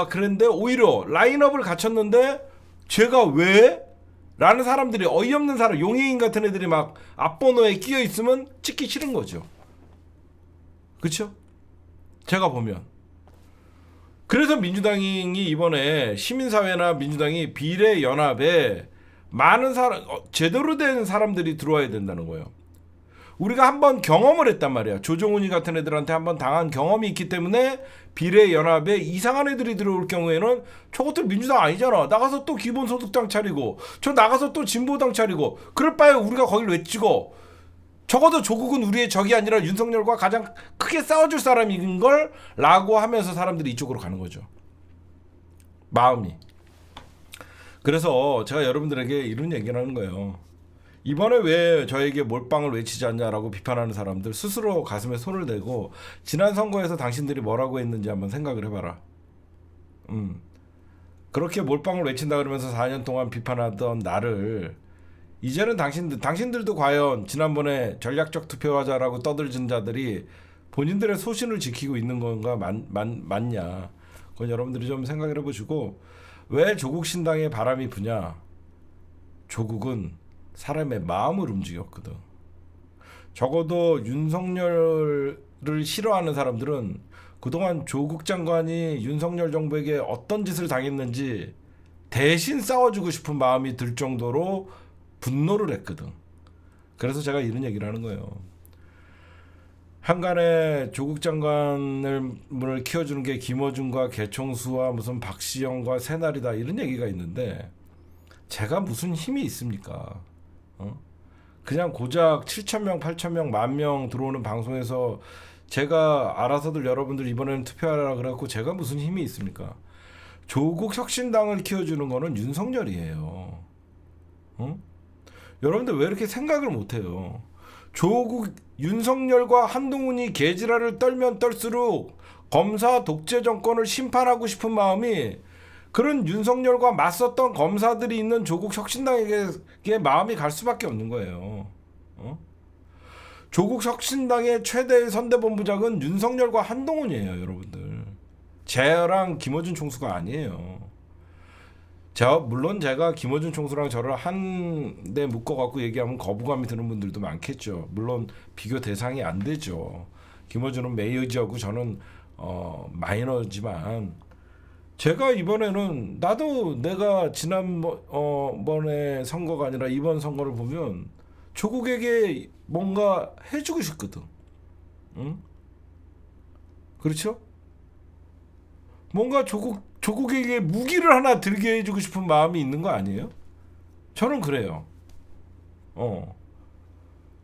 그런데 오히려 라인업을 갖췄는데 제가 왜? 라는 사람들이, 어이없는 사람, 용해인 같은 애들이 막 앞번호에 끼어 있으면 찍기 싫은 거죠. 그렇죠? 제가 보면. 그래서 민주당이 이번에 시민사회나 민주당이 비례연합에 많은 사람, 제대로 된 사람들이 들어와야 된다는 거예요. 우리가 한번 경험을 했단 말이야. 조정훈이 같은 애들한테 한번 당한 경험이 있기 때문에 비례연합에 이상한 애들이 들어올 경우에는 저것들 민주당 아니잖아. 나가서 또 기본소득당 차리고 저 나가서 또 진보당 차리고 그럴 바에 우리가 거길 왜 찍어. 적어도 조국은 우리의 적이 아니라 윤석열과 가장 크게 싸워줄 사람인 걸 라고 하면서 사람들이 이쪽으로 가는 거죠. 마음이. 그래서 제가 여러분들에게 이런 얘기를 하는 거예요. 이번에 왜 저에게 몰빵을 외치지 않냐라고 비판하는 사람들 스스로 가슴에 손을 대고 지난 선거에서 당신들이 뭐라고 했는지 한번 생각을 해봐라. 그렇게 몰빵을 외친다 그러면서 4년 동안 비판하던 나를 이제는 당신들도 과연 지난번에 전략적 투표하자라고 떠들진 자들이 본인들의 소신을 지키고 있는 건가 맞냐. 그건 여러분들이 좀 생각을 해보시고, 왜 조국 신당에 바람이 부냐. 조국은 사람의 마음을 움직였거든. 적어도 윤석열을 싫어하는 사람들은 그동안 조국 장관이 윤석열 정부에게 어떤 짓을 당했는지 대신 싸워주고 싶은 마음이 들 정도로 분노를 했거든. 그래서 제가 이런 얘기를 하는 거예요. 한간에 조국 장관을 키워주는 게 김어준과 개총수와 무슨 박시영과 새날이다 이런 얘기가 있는데 제가 무슨 힘이 있습니까? 그냥 고작 7,000명, 8,000명, 10,000명 들어오는 방송에서 제가 알아서들 여러분들 이번에는 투표하라 그래갖고 제가 무슨 힘이 있습니까? 조국 혁신당을 키워주는 거는 윤석열이에요. 여러분들 왜 이렇게 생각을 못해요? 조국 윤석열과 한동훈이 개지랄을 떨면 떨수록 검사 독재 정권을 심판하고 싶은 마음이 그런 윤석열과 맞섰던 검사들이 있는 조국 혁신당에게 마음이 갈 수밖에 없는 거예요. 조국 혁신당의 최대의 선대본부장은 윤석열과 한동훈이에요, 여러분들. 저랑 김어준 총수가 아니에요. 물론 제가 김어준 총수랑 저를 한데 묶어갖고 얘기하면 거부감이 드는 분들도 많겠죠. 물론 비교 대상이 안 되죠. 김어준은 메이저고 저는 마이너지만 제가 이번에는 나도 내가 지난번에 선거가 아니라 이번 선거를 보면 조국에게 뭔가 해주고 싶거든. 응? 그렇죠? 뭔가 조국에게 무기를 하나 들게 해주고 싶은 마음이 있는 거 아니에요? 저는 그래요.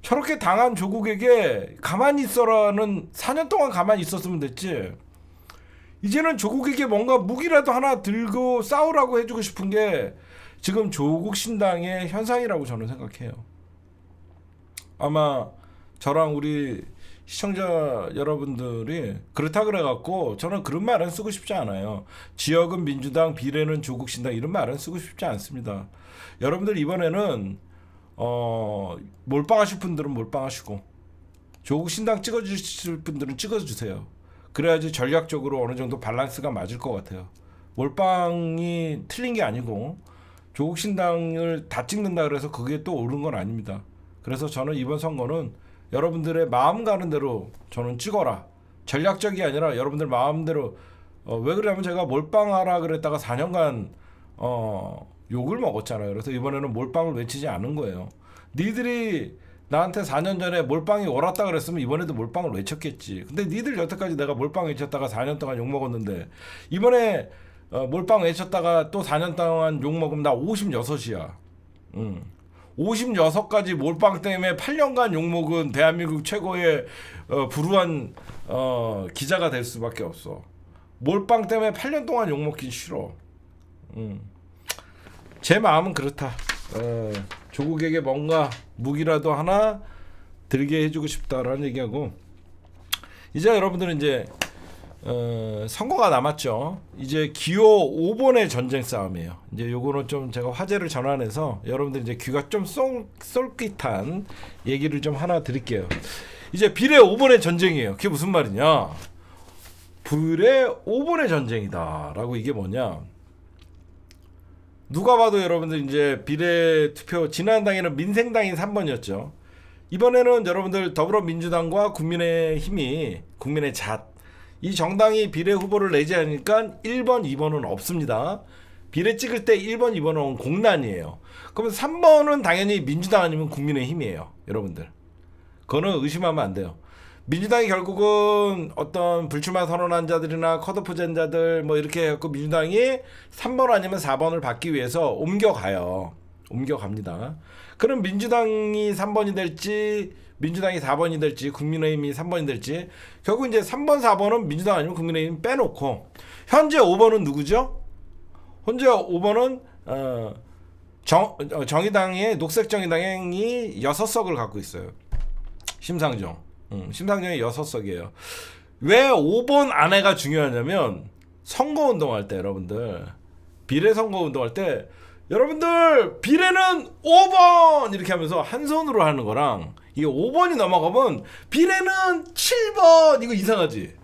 저렇게 당한 조국에게 가만히 있어라는 4년 동안 가만히 있었으면 됐지. 이제는 조국에게 뭔가 무기라도 하나 들고 싸우라고 해주고 싶은 게 지금 조국 신당의 현상이라고 저는 생각해요. 아마 저랑 우리 시청자 여러분들이 그렇다 그래갖고 저는 그런 말은 쓰고 싶지 않아요. 지역은 민주당, 비례는 조국 신당 이런 말은 쓰고 싶지 않습니다. 여러분들 이번에는 몰빵하실 분들은 몰빵하시고 조국 신당 찍어주실 분들은 찍어주세요. 그래야지 전략적으로 어느 정도 밸런스가 맞을 것 같아요. 몰빵이 틀린 게 아니고 조국 신당을 다 찍는다 그래서 그게 또 옳은 건 아닙니다. 그래서 저는 이번 선거는 여러분들의 마음 가는 대로 저는 찍어라. 전략적이 아니라 여러분들 마음대로 왜 그러냐면 제가 몰빵하라 그랬다가 4년간 욕을 먹었잖아요. 그래서 이번에는 몰빵을 외치지 않은 거예요. 니들이 나한테 4년 전에 몰빵이 옳았다 그랬으면 이번에도 몰빵을 외쳤겠지. 근데 니들 여태까지 내가 몰빵 외쳤다가 4년 동안 욕 먹었는데 이번에 몰빵 외쳤다가 또 4년 동안 욕 먹으면 나 56이야. 56가지 몰빵 때문에 8년간 욕먹은 대한민국 최고의 불우한 기자가 될 수밖에 없어. 몰빵 때문에 8년 동안 욕먹기 싫어. 제 마음은 그렇다. 조국에게 뭔가 무기라도 하나 들게 해주고 싶다라는 얘기하고 이제 여러분들은 이제 선거가 남았죠. 이제 기호 5번의 전쟁 싸움이에요. 이제 요거는 좀 제가 화제를 전환해서 여러분들 이제 귀가 좀 쏠깃한 얘기를 좀 하나 드릴게요. 이제 비례 5번의 전쟁이에요. 그게 무슨 말이냐? 비례 5번의 전쟁이다라고 이게 뭐냐? 누가 봐도 여러분들 이제 비례 투표 지난 당에는 민생당이 3번이었죠. 이번에는 여러분들 더불어민주당과 국민의힘이 국민의 이 정당이 비례 후보를 내지 않으니까 1번, 2번은 없습니다. 비례 찍을 때 1번, 2번은 공란이에요. 그러면 3번은 당연히 민주당 아니면 국민의힘이에요. 여러분들. 그거는 의심하면 안 돼요. 민주당이 결국은 어떤 불출마 선언한 자들이나 컷오프 된 자들 뭐 이렇게 해갖고 민주당이 3번 아니면 4번을 받기 위해서 옮겨갑니다. 그럼 민주당이 3번이 될지 민주당이 4번이 될지 국민의힘이 3번이 될지 결국 이제 3번 4번은 민주당 아니면 국민의힘 빼놓고 현재 5번은 누구죠? 현재 5번은 정의당의 녹색정의당이 6석을 갖고 있어요. 심상정이 6석이에요. 왜 5번 안에가 중요하냐면 선거운동할 때 여러분들 비례 선거운동할 때 여러분들 비례는 5번 이렇게 하면서 한 손으로 하는 거랑 이게 5번이 넘어가면 비례는 7번 이거 이상하지?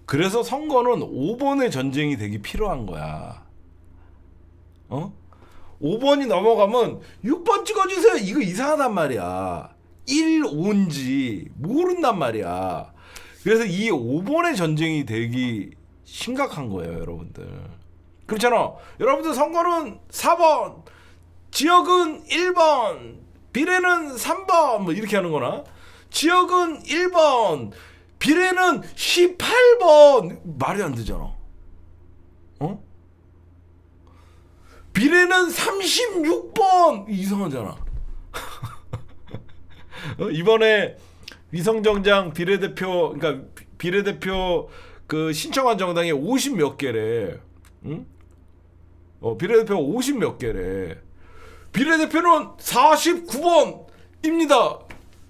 그래서 선거는 5번의 전쟁이 되기 필요한 거야. 5번이 넘어가면 6번 찍어주세요. 이거 이상하단 말이야. 1, 5인지 모른단 말이야. 그래서 이 5번의 전쟁이 되기 심각한 거예요, 여러분들. 그렇잖아. 여러분들 선거는 4번, 지역은 1번, 비례는 3번 뭐 이렇게 하는 거나, 지역은 1번, 비례는 18번. 말이 안 되잖아. 어? 비례는 36번. 이상하잖아. 이번에 위성정장 비례대표, 그러니까 비례대표 그 신청한 정당이 50 몇 개래. 응? 비례대표가 50 몇 개래. 비례대표는 49번입니다.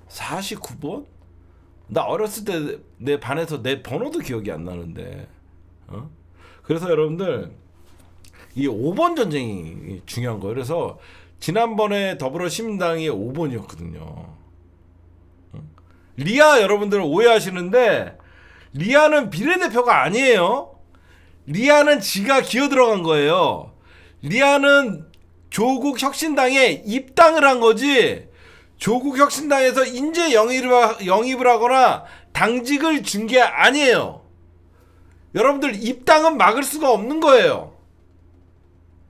49번? 나 어렸을 때 내 반에서 내 번호도 기억이 안 나는데. 그래서 여러분들 이 5번 전쟁이 중요한 거예요. 그래서 지난번에 더불어시민당이 5번이었거든요. 리아 여러분들 오해하시는데, 리아는 비례대표가 아니에요. 리아는 지가 기어 들어간 거예요. 리아는 조국 혁신당에 입당을 한 거지, 조국 혁신당에서 인재 영입을 하거나 당직을 준 게 아니에요. 여러분들 입당은 막을 수가 없는 거예요.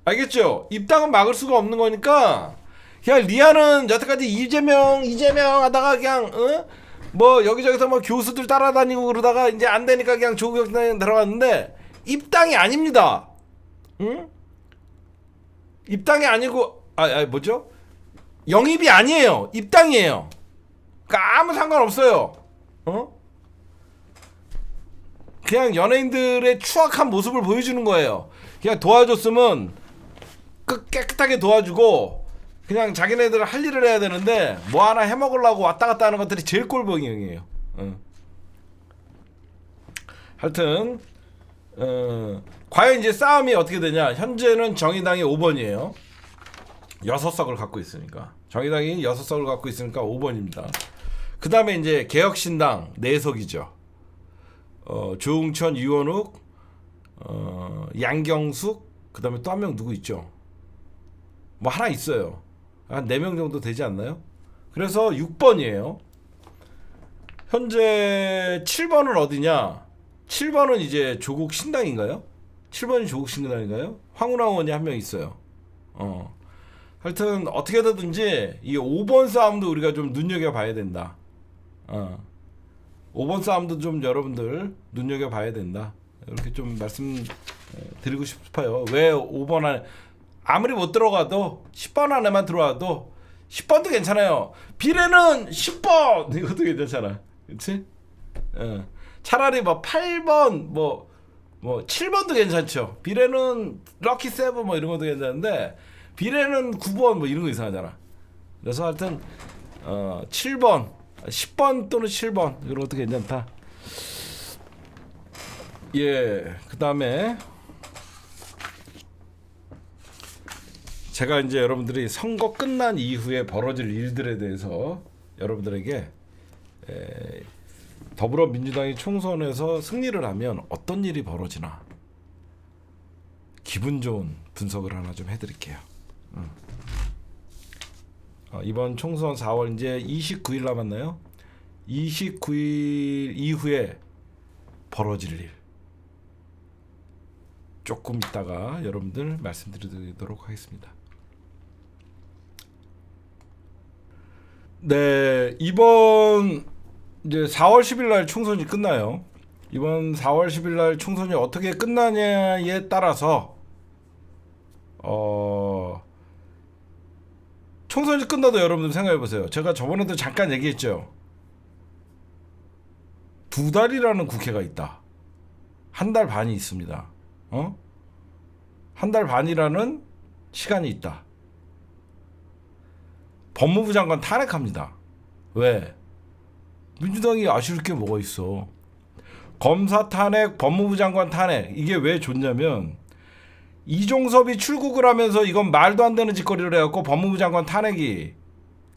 알겠죠? 입당은 막을 수가 없는 거니까 그냥 리아는 여태까지 이재명 하다가 그냥 뭐 여기저기서 뭐 교수들 따라다니고 그러다가 이제 안 되니까 그냥 조국 혁신당에 들어갔는데 입당이 아닙니다. 응? 입당이 아니고 뭐죠? 영입이 아니에요. 입당이에요. 그러니까 아무 상관없어요. 그냥 연예인들의 추악한 모습을 보여주는 거예요. 그냥 도와줬으면 깨끗하게 도와주고 그냥 자기네들 할 일을 해야 되는데 뭐 하나 해먹으려고 왔다 갔다 하는 것들이 제일 꼴보기형이에요. 하여튼 과연 이제 싸움이 어떻게 되냐. 현재는 정의당이 5번이에요. 6석을 갖고 있으니까. 정의당이 6석을 갖고 있으니까 5번입니다. 그 다음에 이제 개혁신당 4석이죠. 조응천, 유원욱, 양경숙, 그 다음에 또 한 명 누구 있죠? 뭐 하나 있어요. 한 4명 정도 되지 않나요? 그래서 6번이에요. 현재 7번은 어디냐? 7번은 이제 조국 신당인가요? 7번이 조국 신당인가요? 황운하 의원이 한 명 있어요. 하여튼 어떻게 되든지 이 5번 싸움도 우리가 좀 눈여겨봐야 된다. 5번 싸움도 좀 여러분들 눈여겨봐야 된다. 이렇게 좀 말씀드리고 싶어요. 왜 5번 안에 아무리 못 들어가도 10번 안에만 들어와도 10번도 괜찮아요. 비례는 10번 이것도 괜찮잖아. 그렇지? 차라리 뭐 8번 뭐 7번도 괜찮죠. 비례는 럭키 세븐 뭐 이런 것도 괜찮은데 비례는 9번 뭐 이런 거 이상하잖아. 그래서 하여튼 7번 10번 또는 7번 이런 것도 괜찮다. 예, 그 다음에 제가 이제 여러분들이 선거 끝난 이후에 벌어질 일들에 대해서 여러분들에게 더불어민주당이 총선에서 승리를 하면 어떤 일이 벌어지나 기분 좋은 분석을 하나 좀 해드릴게요. 이번 총선 4월 이제 29일 남았나요? 29일 이후에 벌어질 일 조금 있다가 여러분들 말씀드리도록 하겠습니다. 네, 이번 이제 4월 10일 날 총선이 끝나요. 이번 4월 10일 날 총선이 어떻게 끝나냐에 따라서 총선이 끝나도 여러분들 생각해 보세요. 제가 저번에도 잠깐 얘기했죠. 2달이라는 국회가 있다. 1달 반이 있습니다. 한 달 반이라는 시간이 있다. 법무부 장관 탄핵합니다. 왜? 민주당이 아쉬울 게 뭐가 있어. 검사 탄핵, 법무부 장관 탄핵. 이게 왜 좋냐면 이종섭이 출국을 하면서 이건 말도 안 되는 짓거리를 해갖고 법무부 장관 탄핵이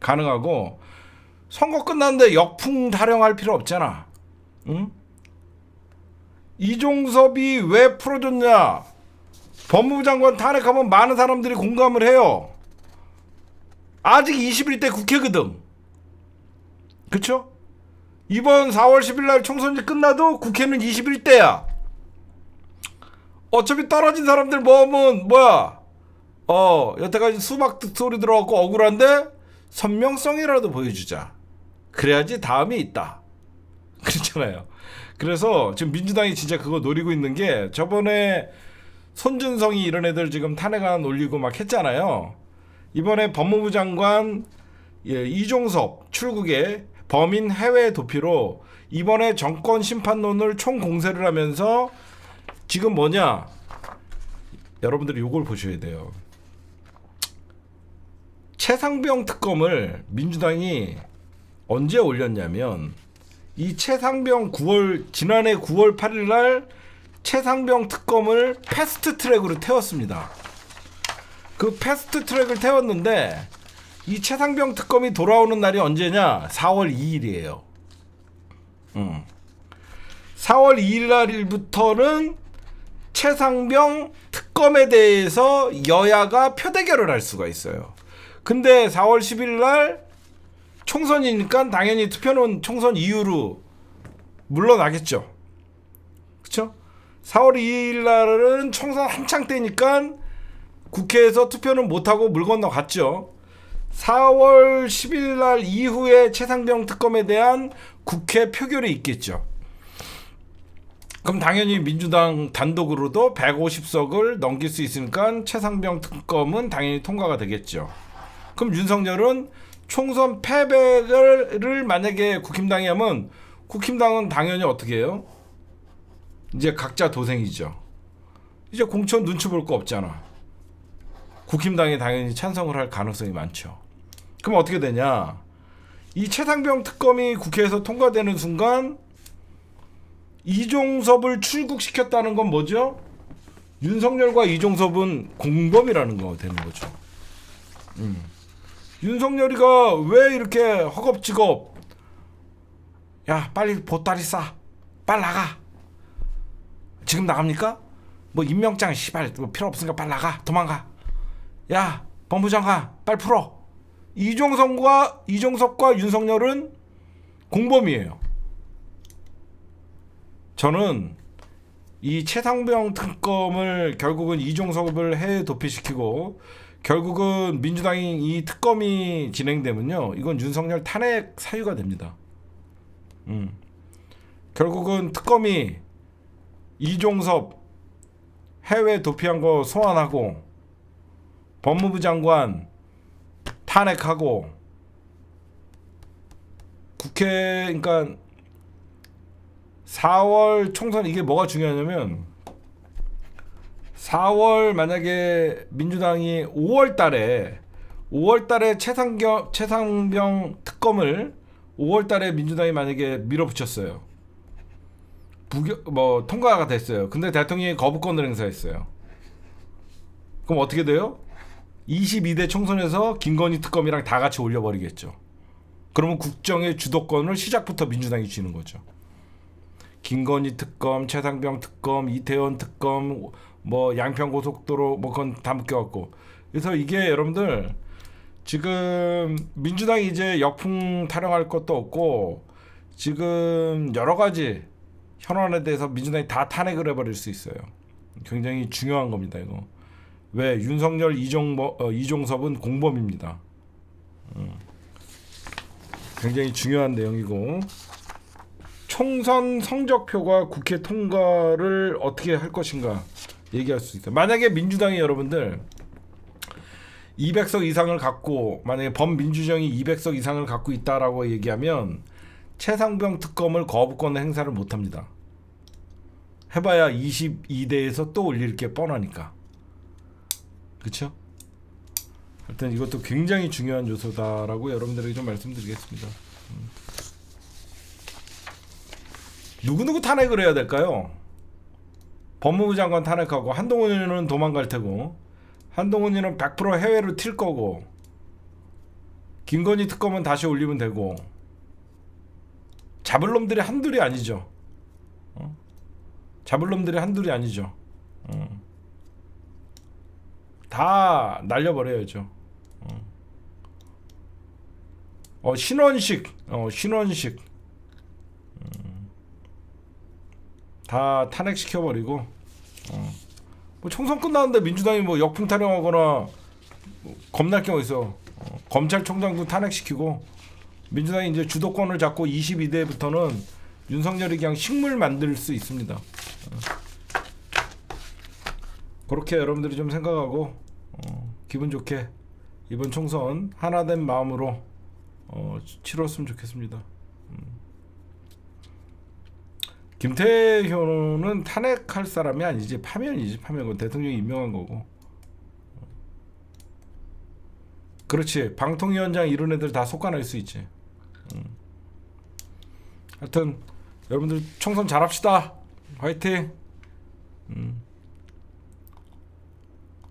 가능하고 선거 끝났는데 역풍 타령할 필요 없잖아. 응? 이종섭이 왜 풀어줬냐? 법무부 장관 탄핵하면 많은 사람들이 공감을 해요. 아직 21대 국회거든. 그쵸? 이번 4월 10일 날 총선이 끝나도 국회는 21대야. 어차피 떨어진 사람들 모으면 뭐야? 여태까지 수박 소리 들어갖고 억울한데 선명성이라도 보여주자. 그래야지 다음이 있다. 그렇잖아요. 그래서 지금 민주당이 진짜 그거 노리고 있는 게, 저번에 손준성이 이런 애들 지금 탄핵안 올리고 막 했잖아요. 이번에 법무부 장관 이종섭 출국의 범인 해외 도피로 이번에 정권 심판론을 총공세를 하면서 지금 뭐냐, 여러분들이 요걸 보셔야 돼요. 최상병 특검을 민주당이 언제 올렸냐면, 이 최상병 지난해 9월 8일 날 최상병 특검을 패스트 트랙으로 태웠습니다. 그 패스트 트랙을 태웠는데, 이 최상병 특검이 돌아오는 날이 언제냐? 4월 2일이에요. 4월 2일 날부터는 최상병 특검에 대해서 여야가 표대결을 할 수가 있어요. 근데 4월 10일 날 총선이니까 당연히 투표는 총선 이후로 물러나겠죠. 그쵸? 4월 2일 날은 총선 한창 때니까 국회에서 투표는 못하고 물 건너갔죠. 4월 10일 날 이후에 최상병 특검에 대한 국회 표결이 있겠죠. 그럼 당연히 민주당 단독으로도 150석을 넘길 수 있으니까 최상병 특검은 당연히 통과가 되겠죠. 그럼 윤석열은 총선 패배를 만약에 국힘당이 하면, 국힘당은 당연히 어떻게 해요? 이제 각자 도생이죠. 이제 공천 눈치 볼 거 없잖아. 국힘당이 당연히 찬성을 할 가능성이 많죠. 그럼 어떻게 되냐? 이 최상병 특검이 국회에서 통과되는 순간 이종섭을 출국시켰다는 건 뭐죠? 윤석열과 이종섭은 공범이라는 거 되는 거죠. 윤석열이가 왜 이렇게 허겁지겁, 야 빨리 보따리 싸, 빨리 나가, 지금 나갑니까? 뭐 임명장 씨발 뭐 필요 없으니까 빨리 나가, 도망가, 야 법무장관 빨리 풀어. 이종섭과 윤석열은 공범이에요. 저는 이 최상병 특검을 결국은 이종섭을 해외 도피시키고, 결국은 민주당이 이 특검이 진행되면요, 이건 윤석열 탄핵 사유가 됩니다. 결국은 특검이 이종섭 해외 도피한 거 소환하고, 법무부 장관 탄핵하고, 국회, 그러니까 4월 총선, 이게 뭐가 중요하냐면 4월 만약에 민주당이 5월 달에 최상병 특검을 5월 달에 민주당이 만약에 밀어붙였어요. 통과가 됐어요. 근데 대통령이 거부권을 행사했어요. 그럼 어떻게 돼요? 22대 총선에서 김건희 특검이랑 다 같이 올려버리겠죠. 그러면 국정의 주도권을 시작부터 민주당이 쥐는 거죠. 김건희 특검, 최상병 특검, 이태원 특검, 뭐 양평고속도로 뭐 그건 다 묶여갖고. 그래서 이게 여러분들 지금 민주당이 이제 역풍 타령할 것도 없고, 지금 여러 가지 현안에 대해서 민주당이 다 탄핵을 해버릴 수 있어요. 굉장히 중요한 겁니다, 이거. 왜? 윤석열, 이종섭은 공범입니다. 굉장히 중요한 내용이고, 총선 성적표가 국회 통과를 어떻게 할 것인가 얘기할 수 있다. 만약에 민주당이 여러분들 200석 이상을 갖고, 만약에 범민주정이 200석 이상을 갖고 있다라고 얘기하면 최상병 특검을 거부권 행사를 못합니다. 해봐야 22대에서 또 올릴 게 뻔하니까. 그렇죠? 하여튼 이것도 굉장히 중요한 요소다라고 여러분들에게 좀 말씀드리겠습니다. 누구 탄핵을 해야 될까요? 법무부 장관 탄핵하고, 한동훈이는 도망갈 테고, 한동훈이는 100% 해외로 튈 거고, 김건희 특검은 다시 올리면 되고, 잡을 놈들이 한둘이 아니죠. 잡을 놈들이 한둘이 아니죠. 다 날려버려야죠. 신원식 다 탄핵시켜버리고 뭐 총선 끝나는데 민주당이 뭐 역풍 타령하거나 뭐 겁날 게 어딨어. 검찰총장도 탄핵시키고 민주당이 이제 주도권을 잡고 22대부터는 윤석열이 그냥 식물 만들 수 있습니다. 그렇게 여러분들이 좀 생각하고 기분 좋게 이번 총선 하나된 마음으로 치렀으면 좋겠습니다. 김태효는 탄핵할 사람이 아니지, 파면이지. 파면. 대통령이 임명한 거고. 그렇지, 방통위원장 이런 애들 다 속아낼 수 있지. 하여튼 여러분들 총선 잘합시다. 화이팅.